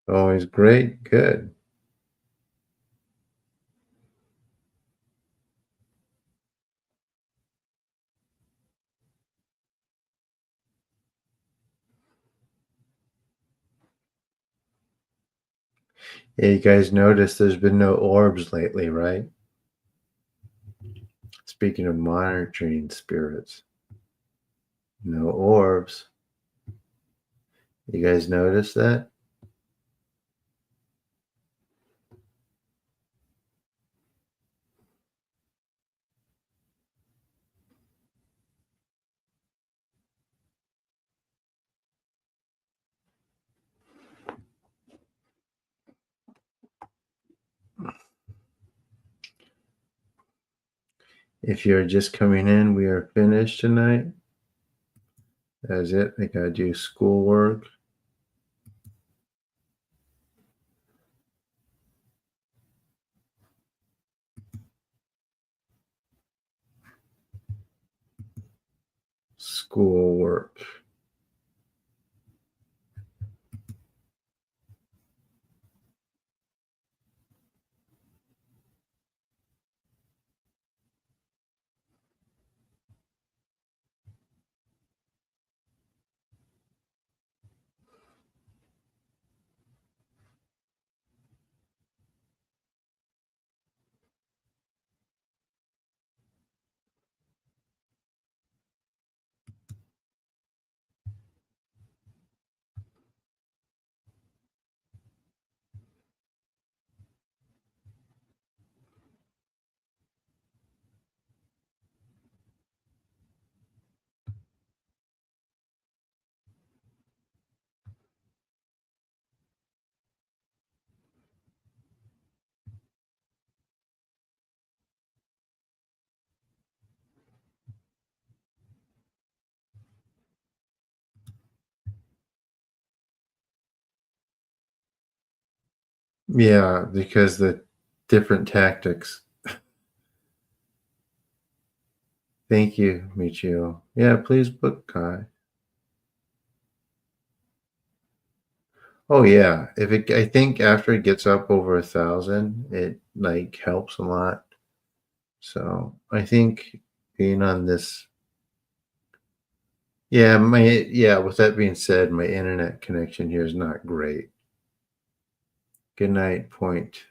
Always great. Good. Yeah, you guys noticed there's been no orbs lately, right? Speaking of monitoring spirits, no orbs. You guys notice that? If you're just coming in, we are finished tonight. That's it. I gotta do schoolwork. Schoolwork. Yeah, because the different tactics. Thank you, Michio. Yeah, please book Kai. Oh yeah, if it, I think after it gets up over 1,000, it like helps a lot. So I think being on this, yeah, yeah. With that being said, my internet connection here is not great. Good night, Point.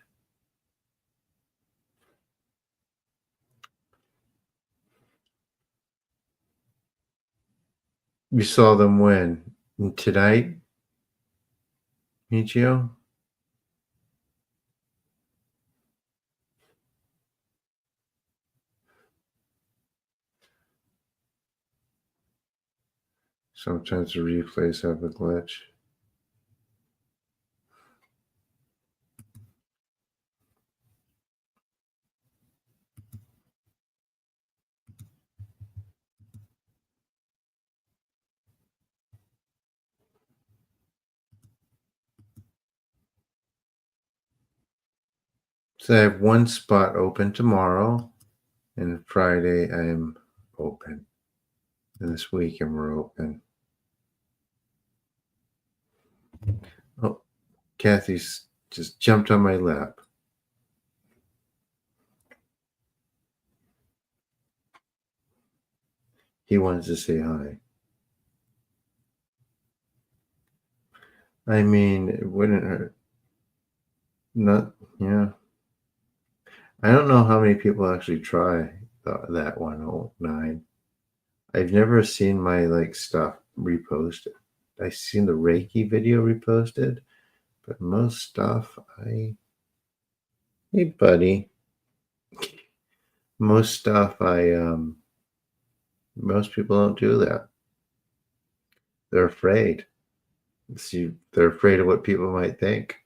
You saw them when tonight, Michio. Sometimes the replays have a glitch. So I have one spot open tomorrow, and Friday I am open. And this weekend we're open. Oh, Kathy's just jumped on my lap. He wants to say hi. I mean, it wouldn't hurt. Not, yeah. I don't know how many people actually try that 109. I've never seen my like stuff reposted. I've seen the Reiki video reposted, but most stuff hey buddy, most stuff most people don't do that. They're afraid. See, they're afraid of what people might think.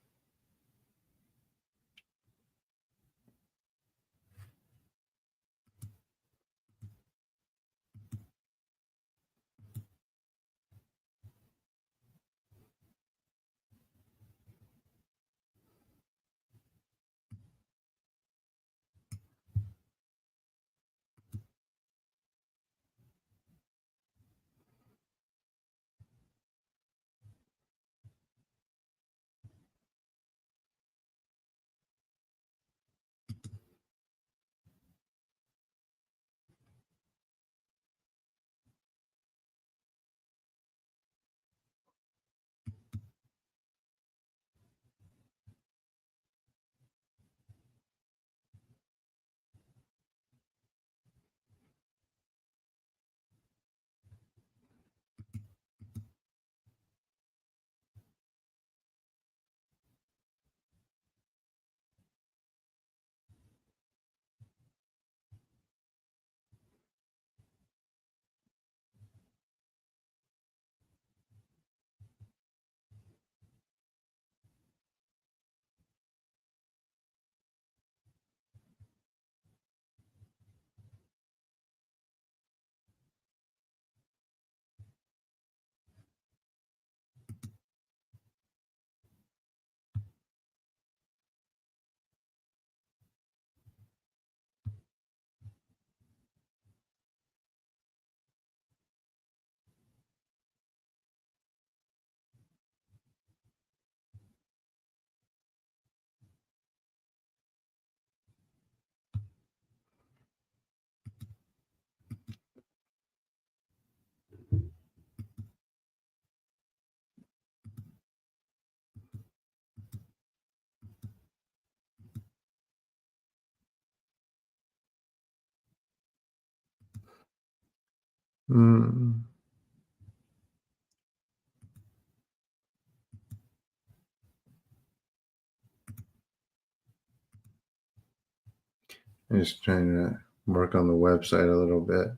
Mm, I'm just trying to work on the website a little bit.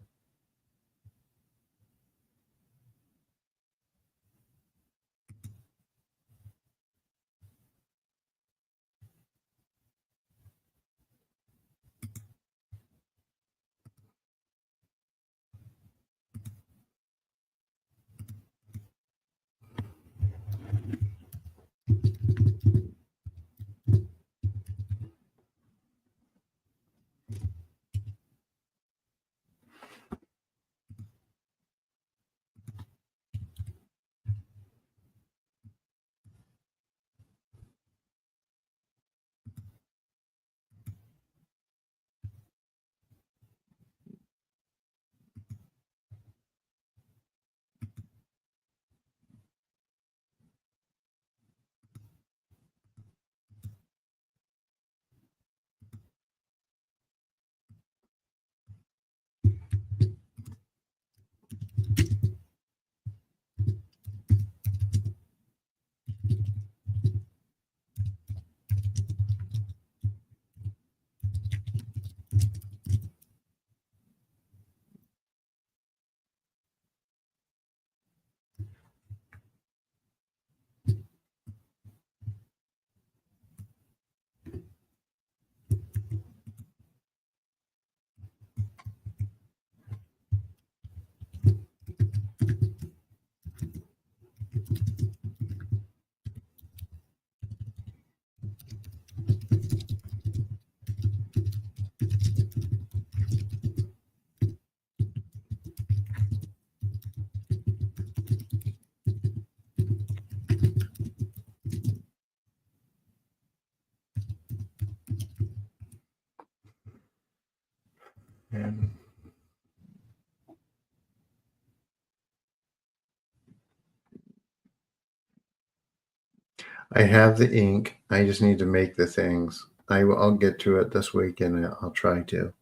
I have the ink. I just need to make the things. I'll get to it this week, and I'll try to.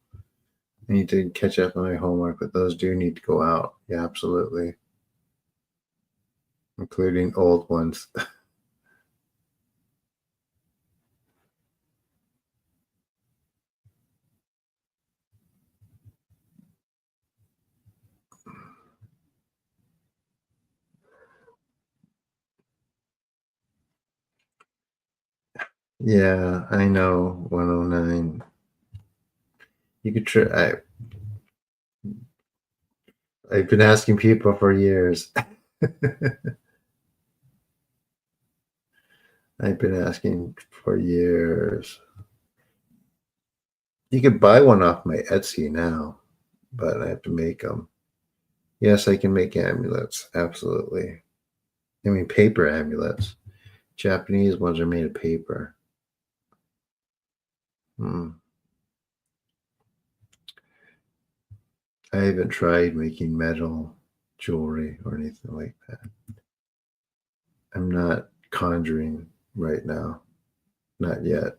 I need to catch up on my homework, but those do need to go out. Yeah, absolutely, including old ones. Yeah, I know. 109. You could try. I've been asking people for years. I've been asking for years. You could buy one off my Etsy now, but I have to make them. Yes, I can make amulets. Absolutely. I mean, paper amulets. Japanese ones are made of paper. Hmm. I haven't tried making metal jewelry or anything like that. I'm not conjuring right now. Not yet.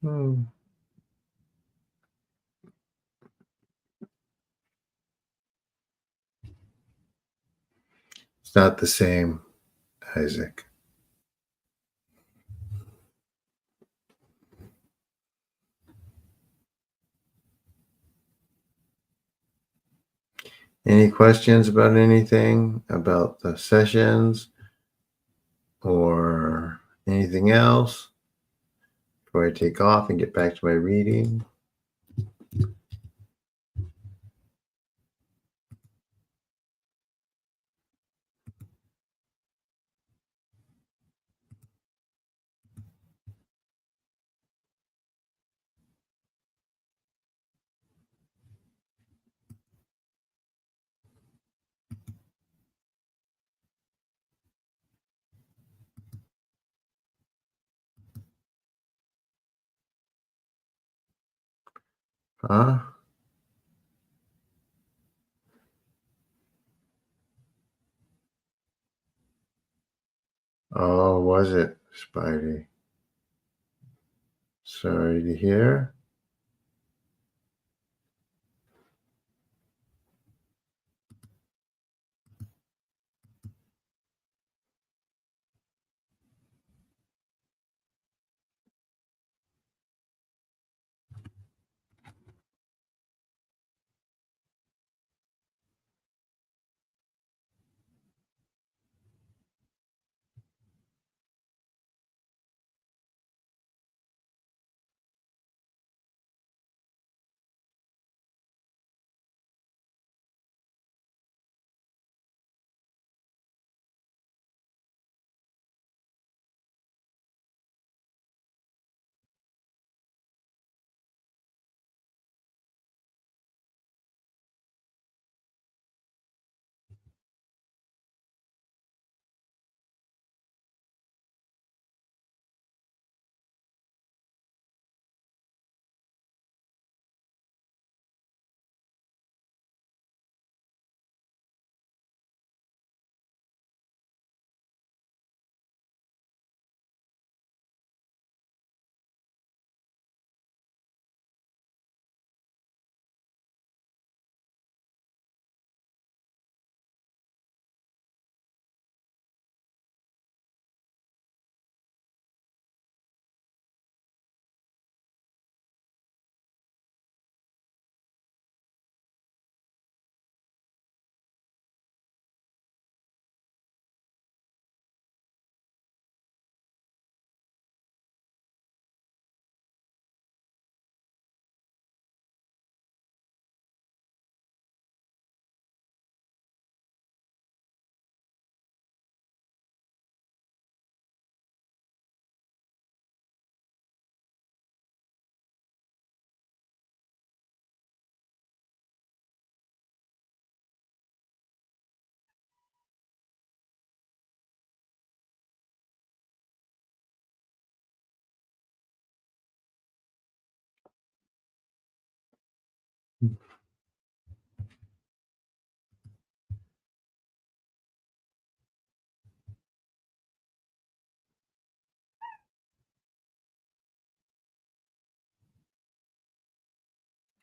Hmm. It's not the same, Isaac. Any questions about anything about the sessions or anything else before I take off and get back to my reading? Huh? Oh, was it, Spidey? Sorry to hear.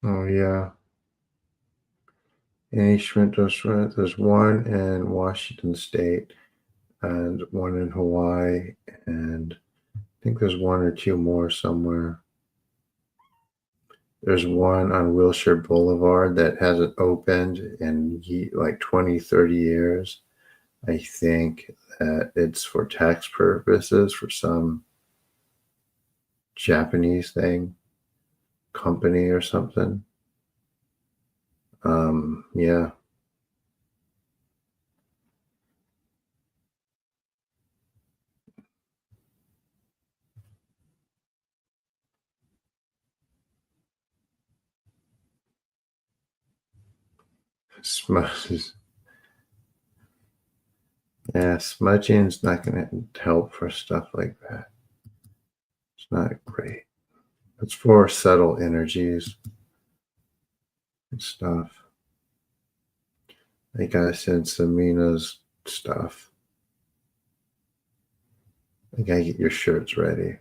Oh yeah. Any Schmidt, there's one in Washington State and one in Hawaii, and I think there's one or two more somewhere. There's one on Wilshire Boulevard that hasn't opened in like 20, 30 years. I think that it's for tax purposes for some Japanese thing, company or something. Yeah. Smudge. Yeah, smudging's not going to help for stuff like that. It's not great. It's for subtle energies and stuff. I gotta send Samina's stuff. I gotta get your shirts ready.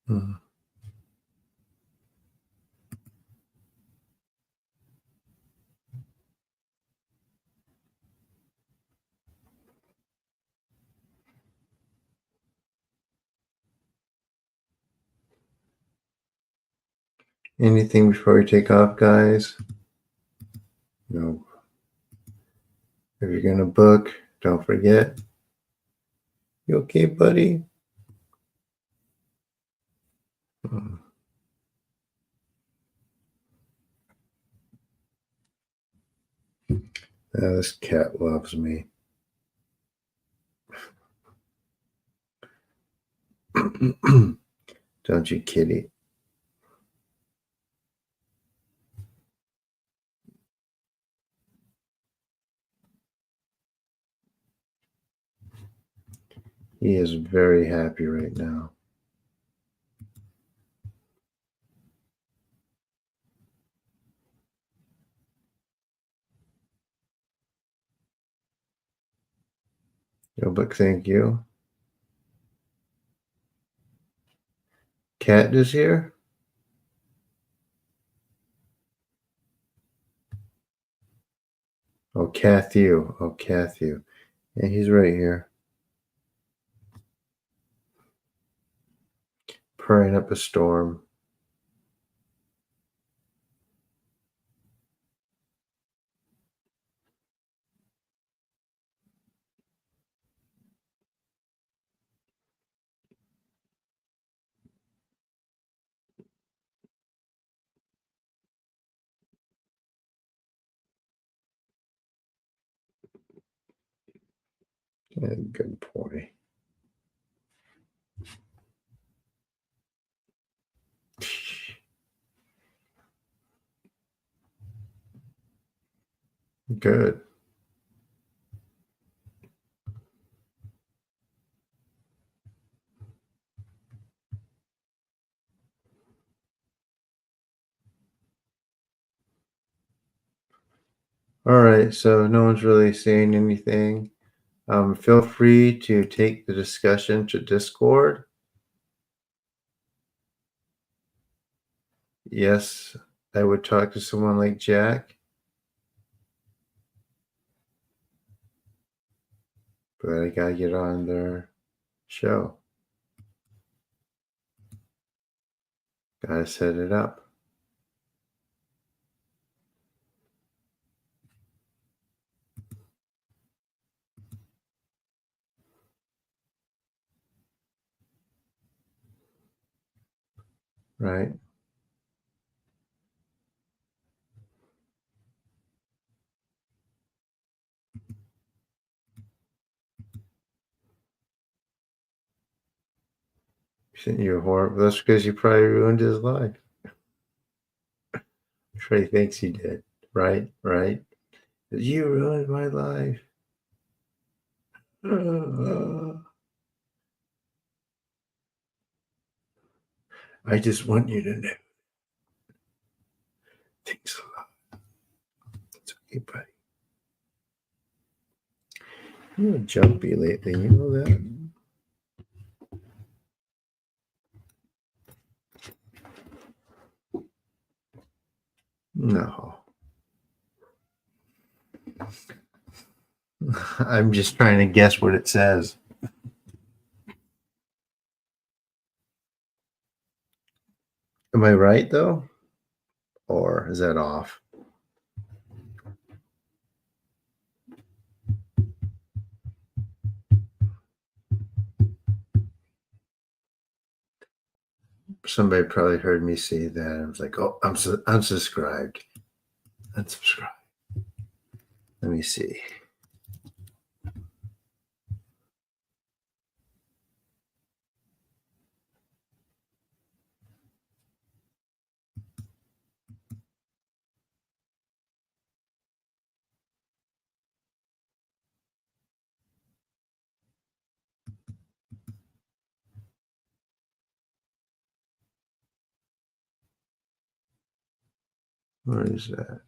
Mm. Anything before we take off, guys? No. If you're gonna book, don't forget. You okay, buddy? Mm. This cat loves me. Don't you, kitty? He is very happy right now. No, but thank you. Cat is here? Oh, Cathew. Oh, Cathew. Yeah, he's right here. Purring up a storm. Yeah, good boy. Good. All right, so no one's really saying anything. Feel free to take the discussion to Discord. Yes, I would talk to someone like Jack, but I gotta get on their show. Gotta set it up. Right? You're horrible. That's because you probably ruined his life. I'm sure he thinks he did. Right? Right? You ruined my life. I just want you to know. Thanks a lot. It's okay, buddy. You're jumpy lately. You know that? No. I'm just trying to guess what it says. Am I right though? Or is that off? Somebody probably heard me say that. I was like, oh, I'm unsubscribed. Unsubscribe. Let me see. What is that?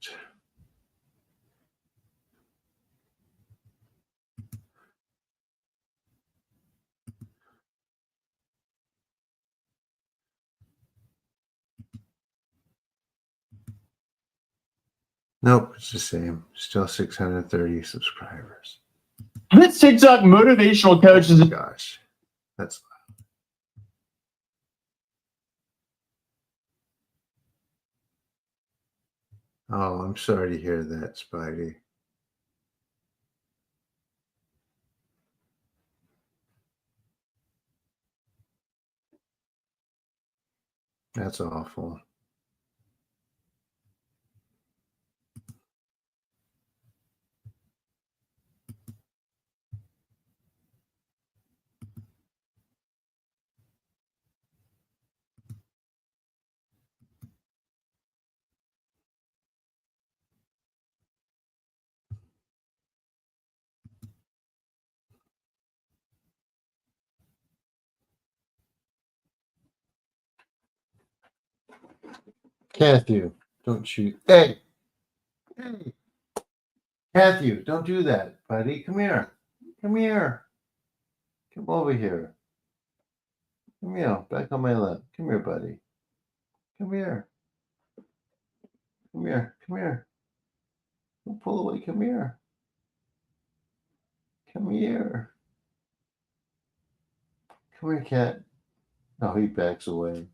Nope, it's the same. Still 630 subscribers. This TikTok motivational coach is. Oh, gosh, that's loud. Oh, I'm sorry to hear that, Spidey. That's awful. Matthew, don't shoot. Hey, hey, Matthew, don't do that, buddy. Come here. Come here. Come over here. Come here. Back on my lap. Come here, buddy. Come here. Come here. Come here. Don't pull away. Come here. Come here. Come here, cat. Oh, he backs away.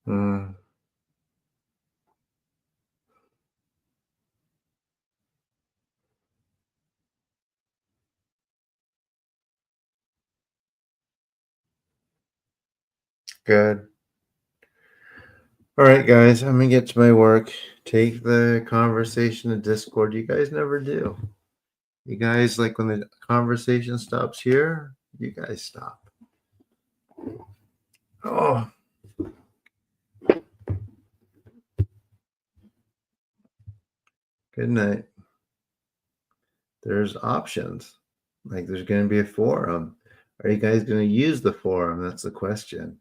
Mm, good. All right, guys, I'm gonna get to my work. Take the conversation to Discord. You guys never do. You guys, like when the conversation stops here, you guys stop. Oh, good night. There's options. Like there's going to be a forum. Are you guys going to use the forum? That's the question.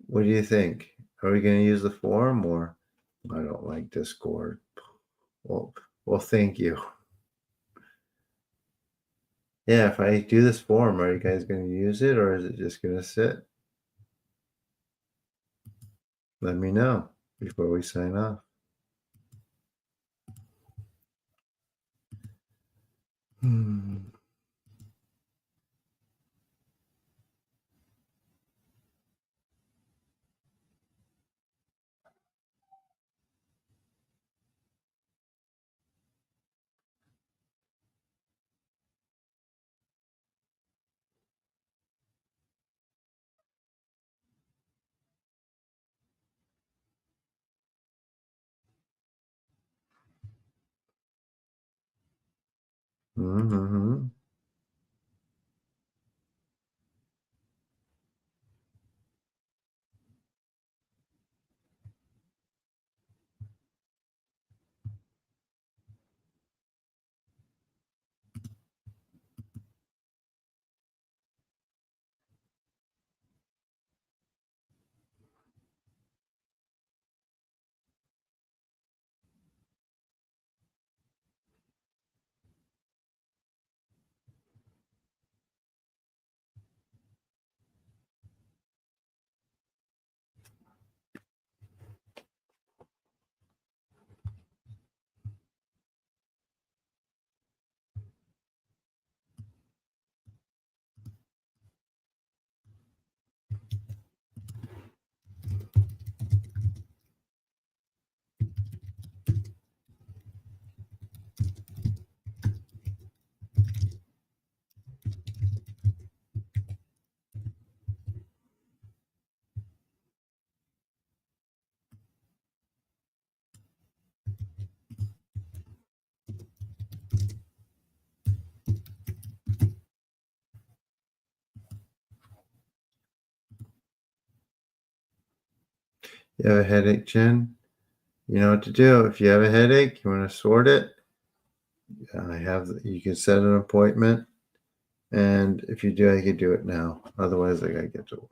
What do you think? Are we going to use the forum or I don't like Discord? Well, thank you. Yeah, if I do this forum, are you guys going to use it or is it just going to sit? Let me know before we sign off. Hmm. Mm-hmm. You have a headache, Jen? You know what to do. If you have a headache, you want to sort it. You can set an appointment, and if you do, I could do it now. Otherwise, I gotta get to work.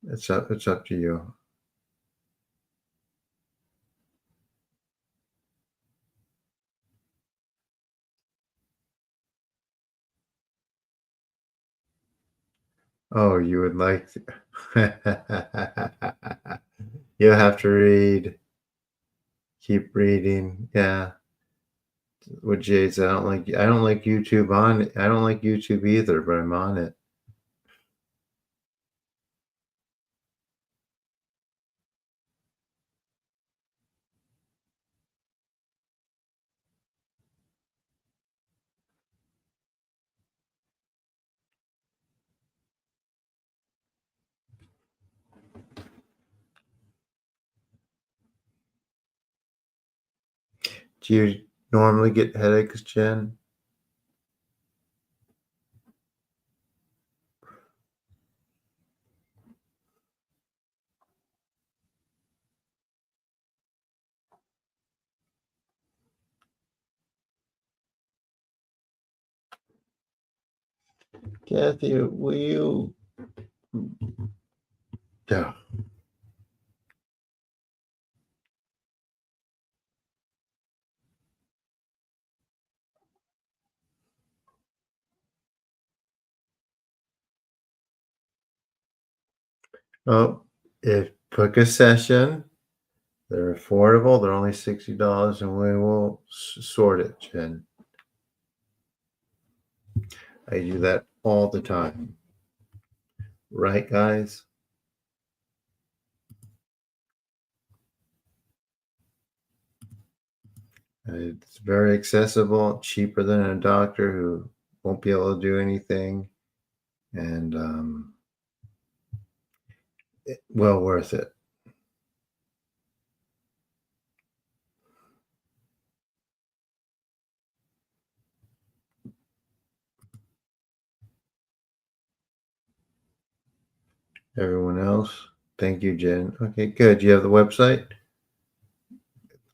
It's up to you. Oh, you would like to. You have to read. Keep reading. Yeah. With Jades, I don't like YouTube I don't like YouTube either, but I'm on it. Do you normally get headaches, Jen? Kathy, will you? Yeah. Oh, if book a session, they're affordable. They're only $60, and we will sort it, Jen. I do that all the time. Right, guys? It's very accessible, cheaper than a doctor who won't be able to do anything, and well worth it. Everyone else, thank you, Jen. Okay, good. You have the website?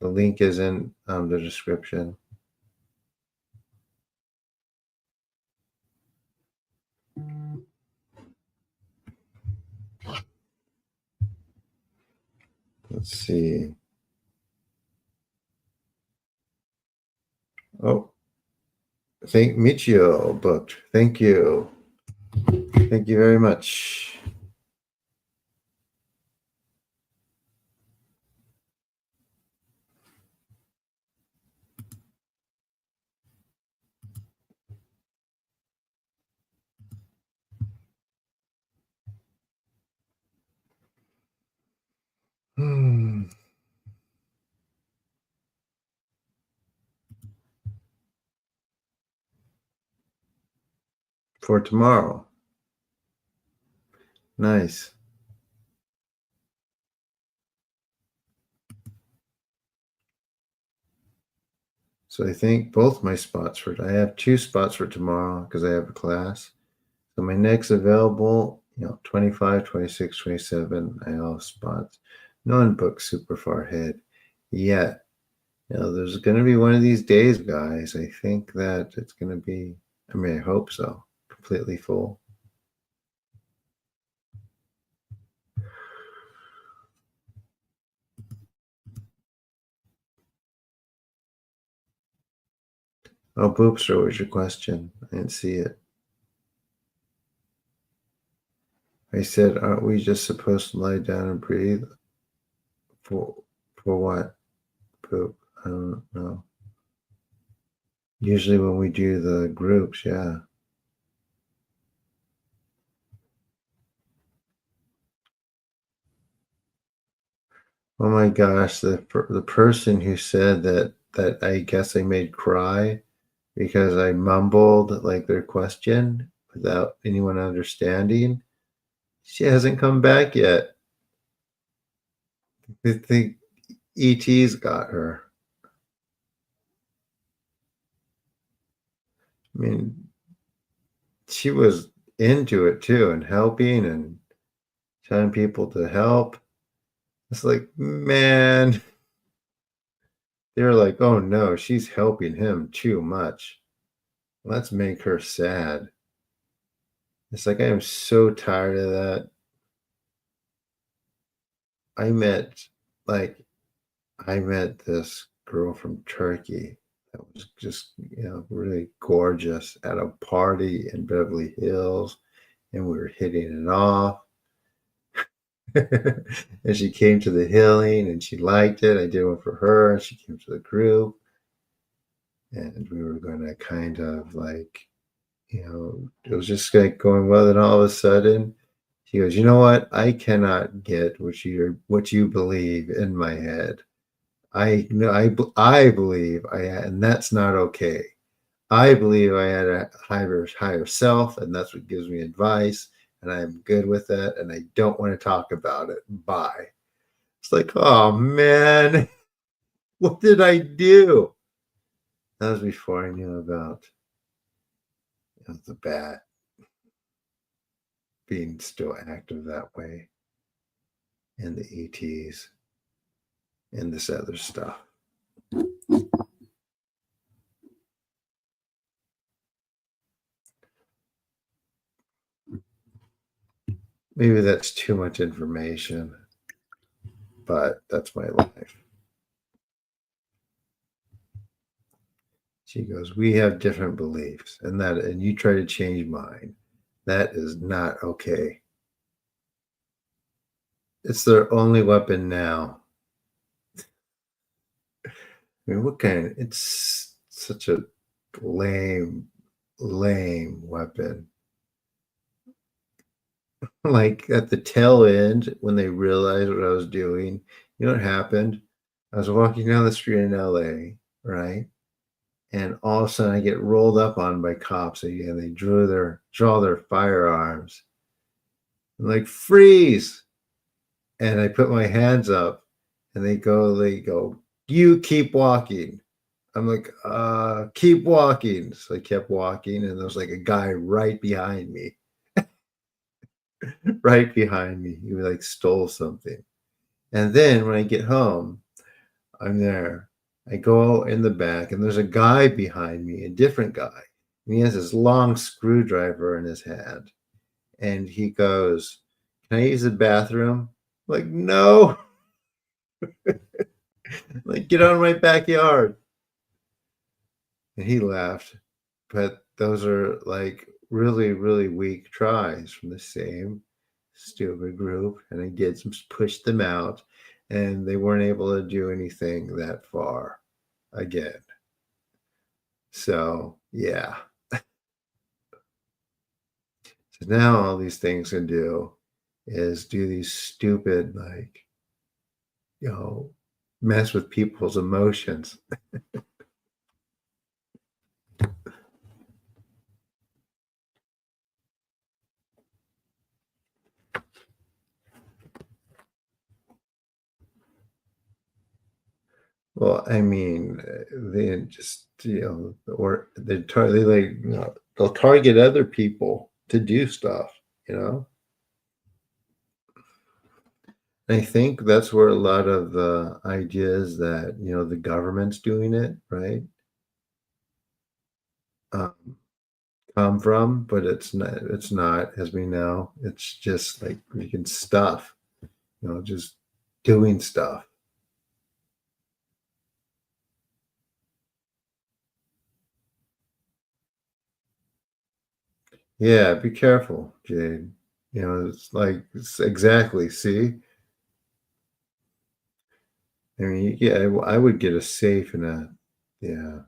The link is in the description. Let's see. Oh, thank Michio booked. Thank you. Thank you very much. Hmm. For tomorrow. Nice. So I think both my spots I have 2 spots for tomorrow because I have a class. So my next available, 25, 26, 27, I all have spots. No one booked super far ahead yet. There's going to be one of these days, guys. I think that it's going to be, I hope so, completely full. Oh, Boopster, what was your question? I didn't see it. I said, aren't we just supposed to lie down and breathe? For what? Poop. I don't know. Usually when we do the groups, yeah. Oh my gosh, the person who said that I guess I made cry because I mumbled like their question without anyone understanding. She hasn't come back yet. I think ET's got her. I mean, she was into it too and helping and telling people to help. It's like, man, they're like, oh no, she's helping him too much. Let's make her sad. It's like, I am so tired of that. I met, like, I met this girl from Turkey that was just, really gorgeous at a party in Beverly Hills, and we were hitting it off. And she came to the healing and she liked it. I did one for her, and she came to the group, and we were going to kind of like, it was just like going well. And all of a sudden, she goes, "You know what? I cannot get what you believe in my head. I know I believe and that's not okay. I believe I had a higher self, and that's what gives me advice, and I'm good with it, and I don't want to talk about it. Bye." It's like, oh man, what did I do? That was before I knew about the bat being still active that way, and the ETs, and this other stuff. Maybe that's too much information, but that's my life. She goes, "We have different beliefs, and you try to change mine. That is not okay." It's their only weapon now. I mean, it's such a lame, lame weapon. Like at the tail end, when they realized what I was doing, you know what happened? I was walking down the street in LA, right? And all of a sudden I get rolled up on by cops again. They draw their firearms. I'm like, freeze. And I put my hands up, and they go, "You keep walking." I'm like, keep walking. So I kept walking, and there was like a guy right behind me. Right behind me. He like stole something. And then when I get home, I'm there. I go in the back, and there's a guy behind me, a different guy. And he has this long screwdriver in his hand. And he goes, "Can I use the bathroom?" I'm like, no. Like, get out of my backyard. And he laughed. But those are like really, really weak tries from the same stupid group. And I did push them out, and they weren't able to do anything that far again. So, yeah. So now all these things can do is do these stupid, like, mess with people's emotions. Well, I mean, they just, or they like, they'll target other people to do stuff, you know? I think that's where a lot of the ideas that, the government's doing it, right? Um, come from, but it's not, as we know. It's just like freaking stuff, just doing stuff. Yeah, be careful, Jade. It's like exactly. See, I mean, yeah, I would get a safe and yeah,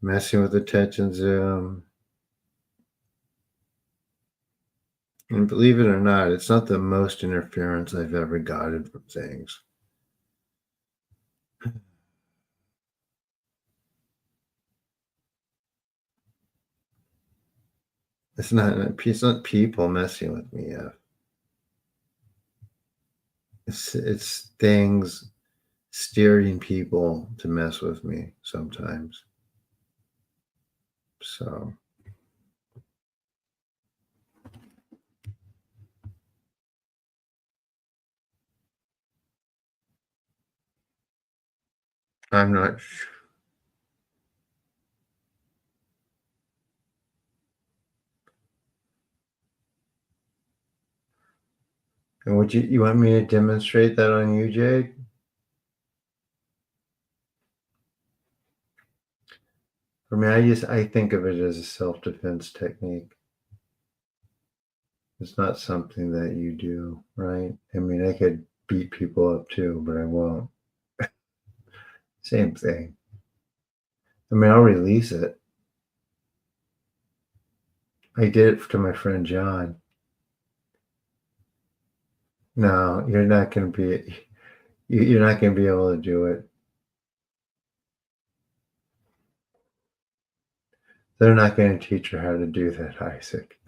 messing with attention zoom. And believe it or not, it's not the most interference I've ever gotten from things. It's not people messing with me yet. It's things steering people to mess with me sometimes. So I'm not sure. And would you want me to demonstrate that on you, Jade? For me, I think of it as a self-defense technique. It's not something that you do, right? I mean, I could beat people up too, but I won't. Same thing. I mean, I'll release it. I did it to my friend John. No, you're not going to be. You're not going to be able to do it. They're not going to teach her how to do that, Isaac.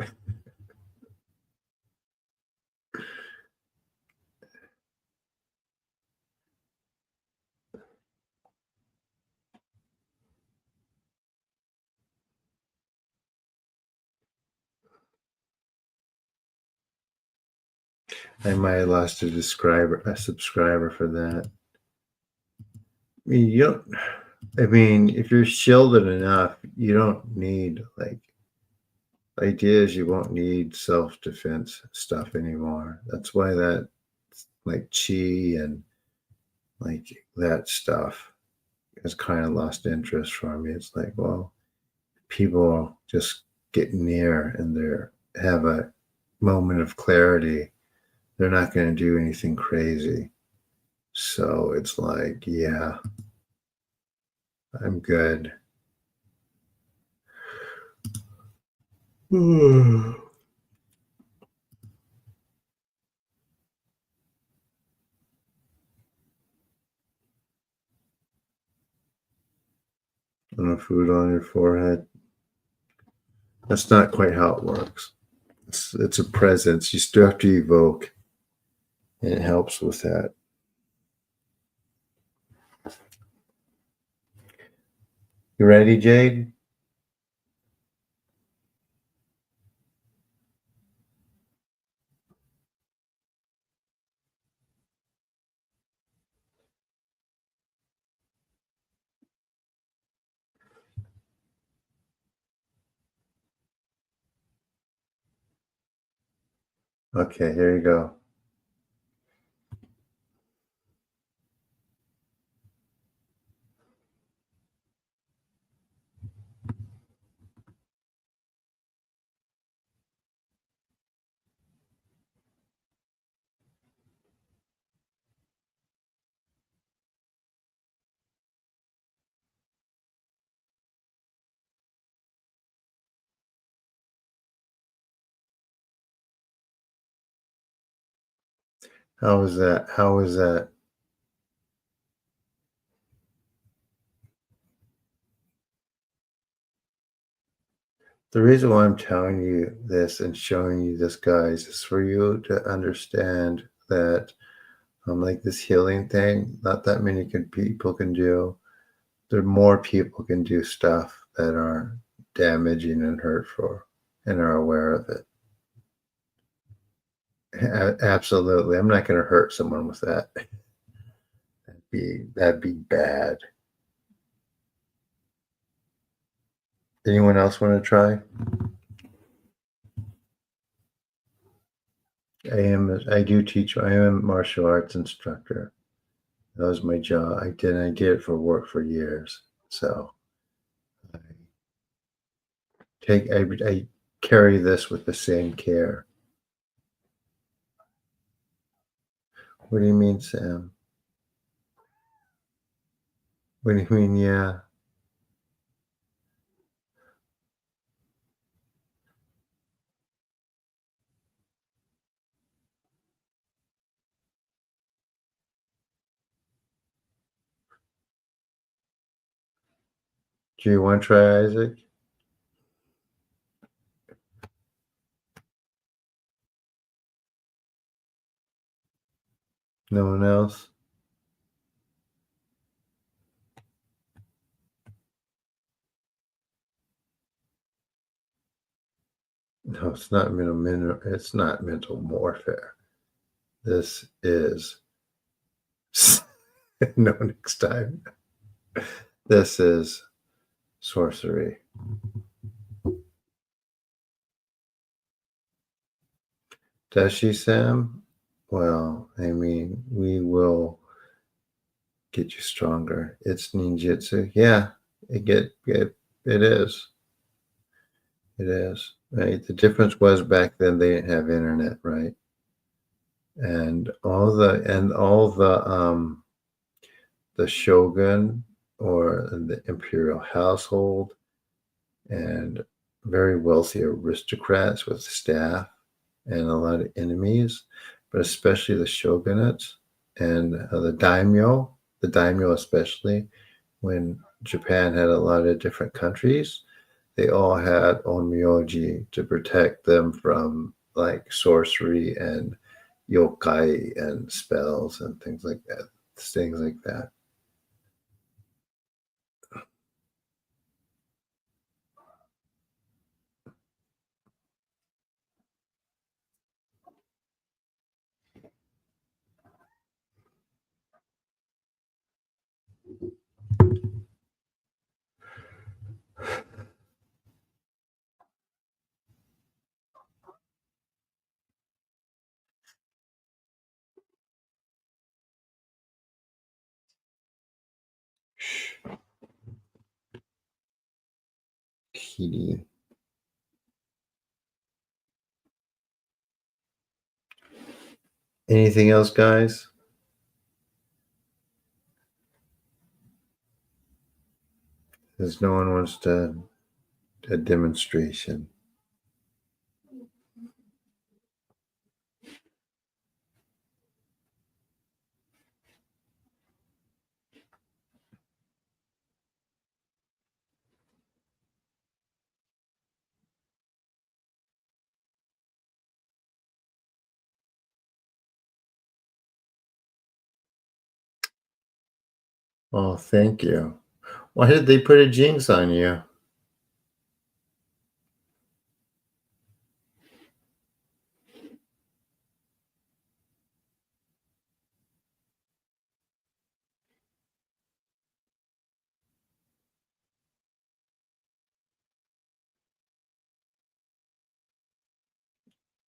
I might have lost a subscriber for that. I mean, you don't. I mean, if you're shielded enough, you don't need like ideas. You won't need self-defense stuff anymore. That's why that like chi and like that stuff has kind of lost interest for me. It's like, well, people just get near and they have a moment of clarity. They're not going to do anything crazy. So it's like, yeah, I'm good. On a food on your forehead. That's not quite how it works. It's a presence. You still have to evoke, and it helps with that. You ready, Jade? Okay, here you go. How was that? How was that? The reason why I'm telling you this and showing you this, guys, is for you to understand that like this healing thing, not that many people can do. There more people can do stuff that are damaging and hurtful and are aware of it. Absolutely. I'm not going to hurt someone with that. That'd be bad. Anyone else want to try? I do teach. I am a martial arts instructor. That was my job. I did it for work for years. So I I carry this with the same care. What do you mean, Sam? What do you mean, yeah? Do you want to try, Isaac? No one else? No, it's not it's not mental warfare. This is no next time. This is sorcery. Does she, Sam? Well, I mean, we will get you stronger. It's ninjutsu. Yeah, it is. It is. Right. The difference was back then they didn't have internet, right? And all the shogun or the imperial household and very wealthy aristocrats with staff and a lot of enemies, but especially the shogunates and the daimyo especially, when Japan had a lot of different countries, they all had onmyoji to protect them from like sorcery and yokai and spells and things like that. Things like that. Kitty. Anything else, guys? Because no one wants to a demonstration. Oh, thank you. Why did they put a jinx on you?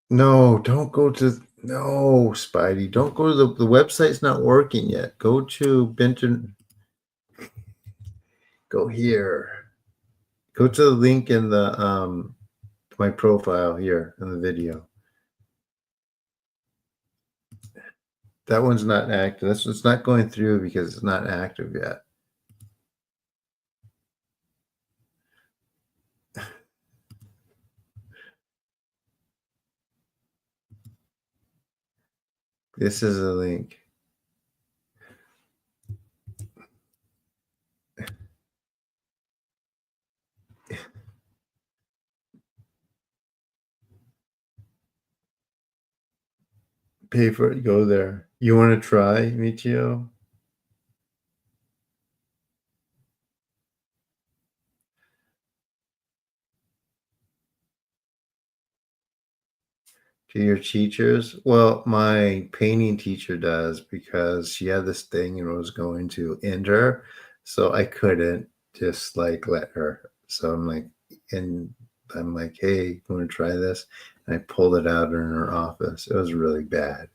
No, don't go to no, Spidey. Don't go to the website's not working yet. Go to Benton. Go here. Go to the link in the my profile here in the video. That one's not active. It's not going through because it's not active yet. This is a link. Pay for it. Go there. You want to try, Michio? To your teachers? Well, my painting teacher does because she had this thing and was going to end her. So I couldn't just like let her. So I'm like, hey, you want to try this? And I pulled it out in her office. It was really bad.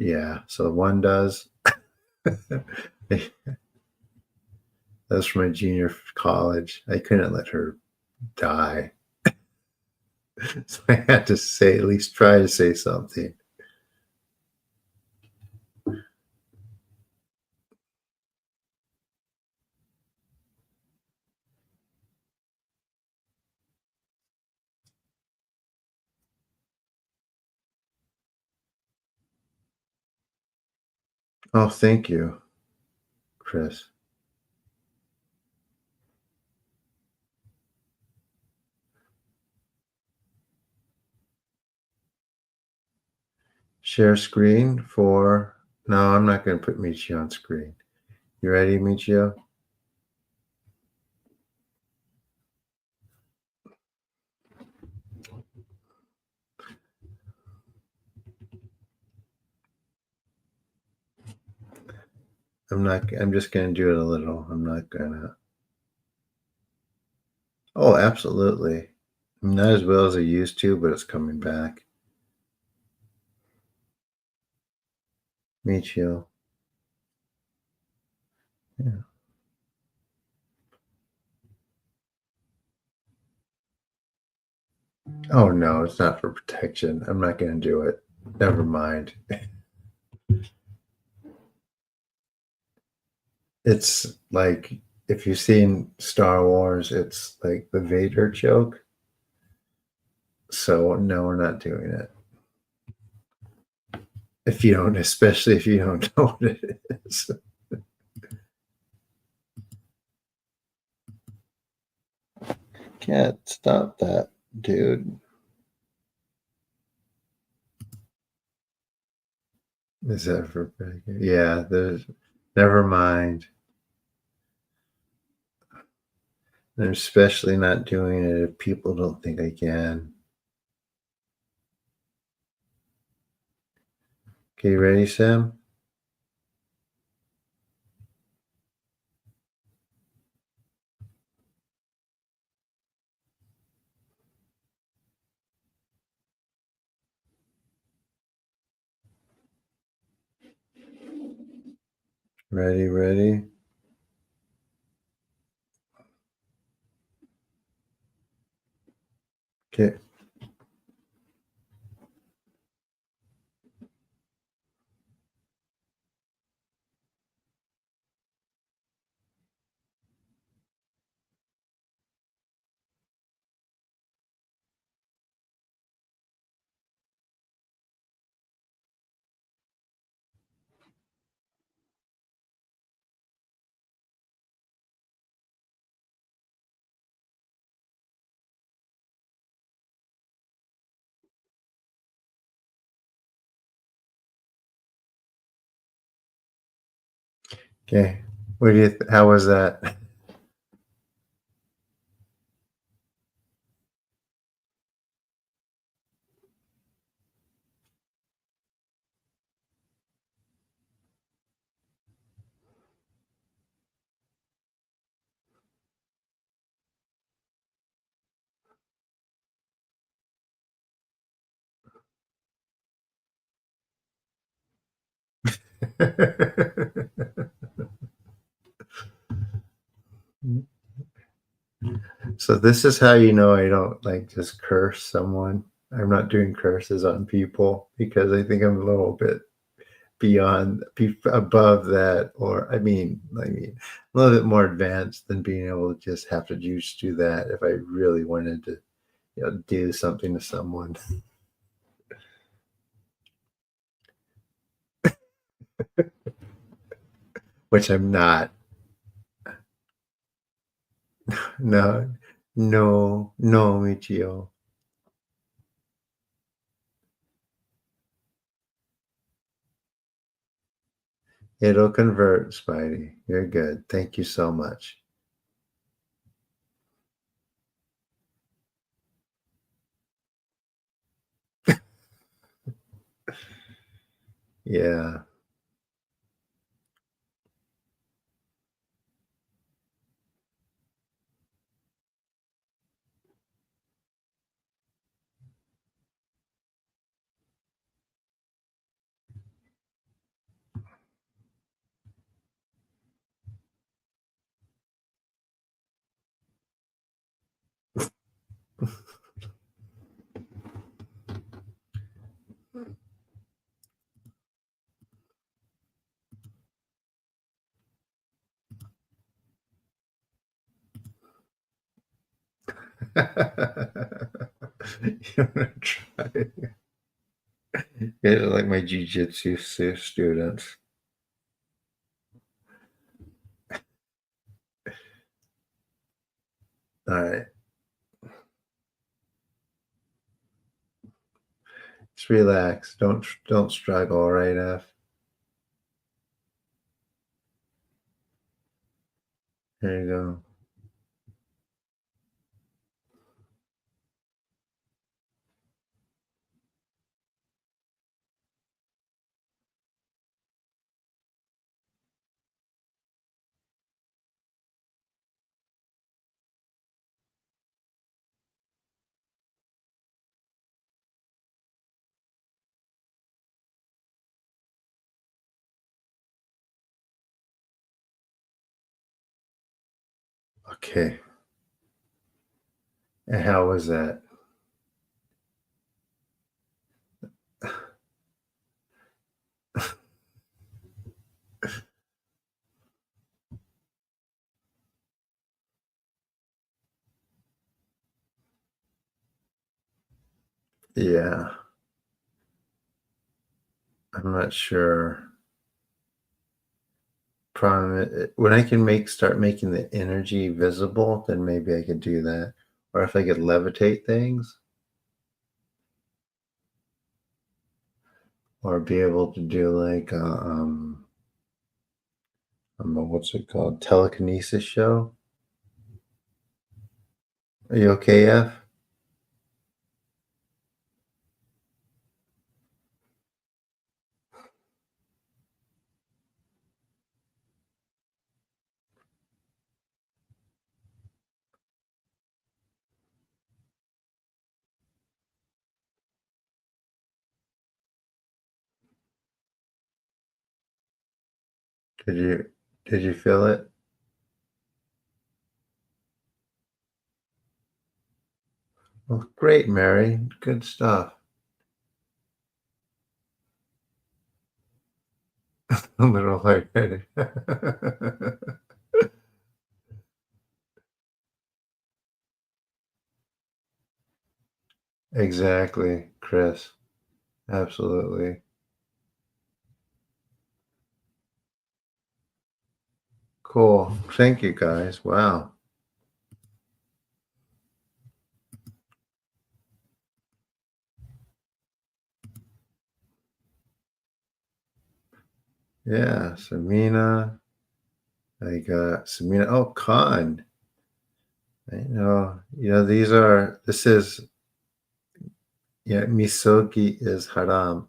Yeah. So one does. That's from my junior college. I couldn't let her die. So I had to say, at least try to say something. Oh, thank you, Chris. Share screen for. No, I'm not going to put Michio on screen. You ready, Michio? I'm just gonna do it a little. I'm not gonna. Oh, absolutely. Not as well as I used to, but it's coming back. Meet you. Yeah. Oh no, it's not for protection. I'm not gonna do it. Never mind. It's like if you've seen Star Wars, it's like the Vader joke. So no, we're not doing it. If you don't, especially if you don't know what it is. Can't stop that, dude. Is that for? Yeah, there's. Never mind. I'm especially not doing it if people don't think I can. Okay, ready, Sam? Ready, ready. Okay. Okay. What do you? How was that? So this is how you know I don't like just curse someone. I'm not doing curses on people because I think I'm a little bit above that, or I mean, a little bit more advanced than being able to just have to just do that if I really wanted to, do something to someone, which I'm not. No, no, no, Michio. It'll convert, Spidey. You're good. Thank you so much. Yeah. You want to try? You're like my jujitsu students. All right. Just relax. Don't struggle, all right, F? There you go. Okay. And how was that? Yeah. I'm not sure. Problem when I can start making the energy visible, then maybe I could do that. Or if I could levitate things, or be able to do like what's it called? Telekinesis show. Are you okay, F? Did you did you feel it? Well, great, Mary. Good stuff. A little lightheaded. Exactly, Chris. Absolutely. Cool. Thank you, guys. Wow. Yeah, Samina. I got Samina. Oh, Khan. This is, yeah, misogi is haram.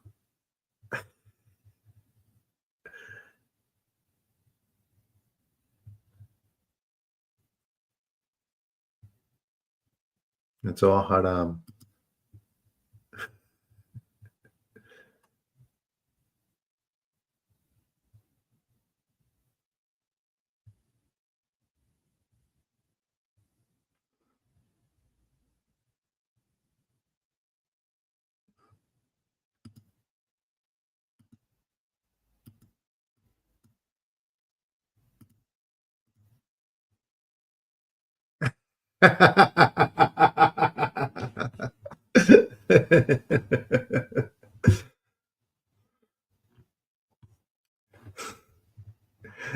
It's all haram.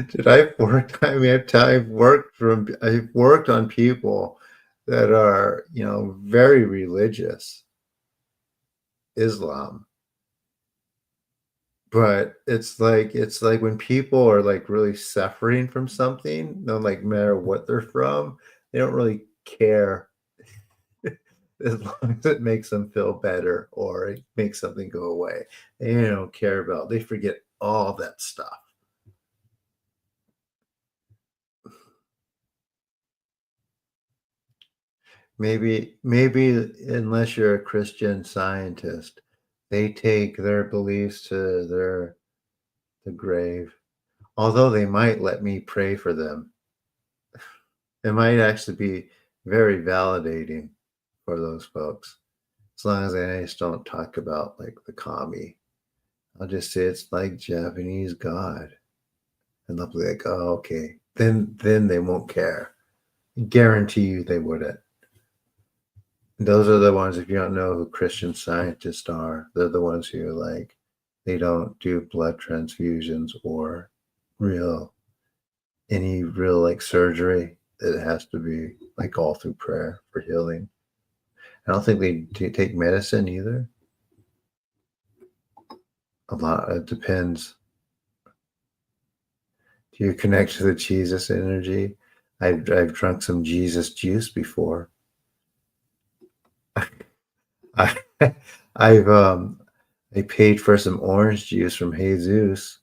Did I've worked? I mean, I've worked on people that are, very religious Islam, but it's like when people are like really suffering from something, no like matter what they're from, they don't really care as long as it makes them feel better or it makes something go away. They don't care about. They forget all that stuff. Maybe unless you're a Christian Scientist, they take their beliefs to the grave. Although they might let me pray for them. It might actually be very validating for those folks. As long as I just don't talk about like the kami. I'll just say it's like Japanese God. And they'll be like, oh, okay. Then they won't care. Guarantee you they wouldn't. Those are the ones, if you don't know who Christian Scientists are, they're the ones who are like, they don't do blood transfusions or real, any real like surgery. It has to be like all through prayer for healing. I don't think they take medicine either. A lot, it depends. Do you connect to the Jesus energy? I've drunk some Jesus juice before. I, I paid for some orange juice from Jesus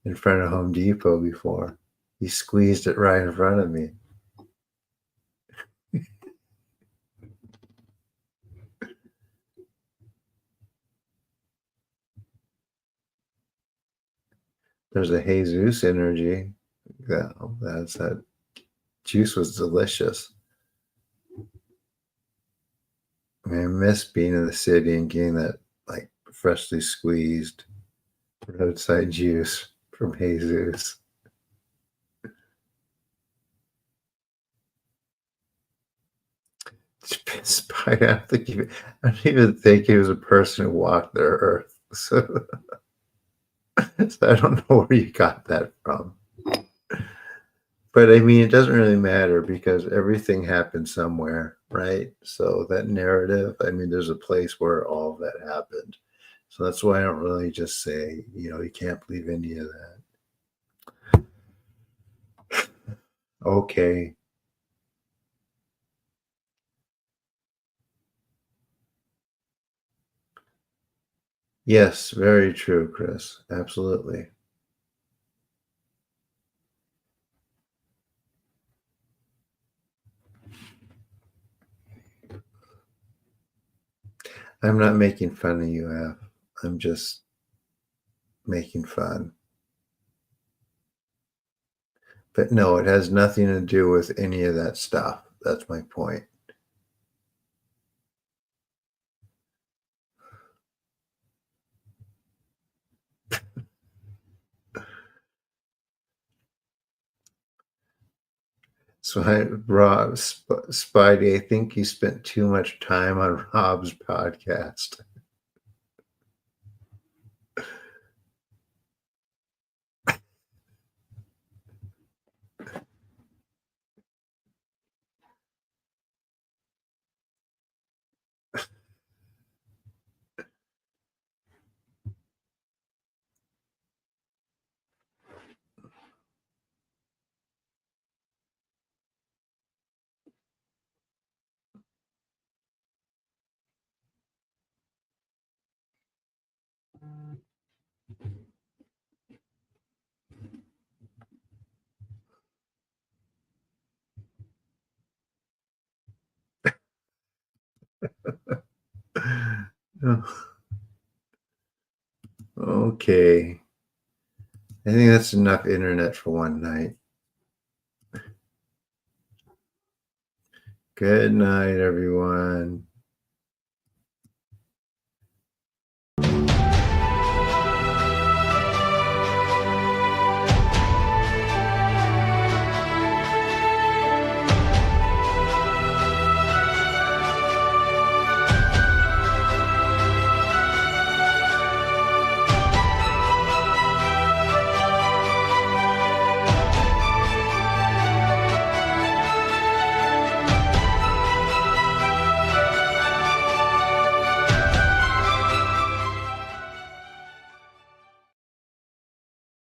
in front of Home Depot before. He squeezed it right in front of me. There's a Jesus energy. Yeah, that's that. juice was delicious. I mean, I miss being in the city and getting that like freshly squeezed roadside juice from Jesus. I don't even think he was a person who walked the earth. So, so I don't know where you got that from. But I mean, it doesn't really matter because everything happened somewhere, right? So that narrative, I mean, there's a place where all of that happened. So that's why I don't really just say, you can't believe any of that. Okay. Yes, very true, Chris. Absolutely. I'm not making fun of you, F. I'm just making fun. But no, it has nothing to do with any of that stuff. That's my point. So Spidey, I think you spent too much time on Rob's podcast. Okay. I think that's enough internet for one night. Good night, everyone.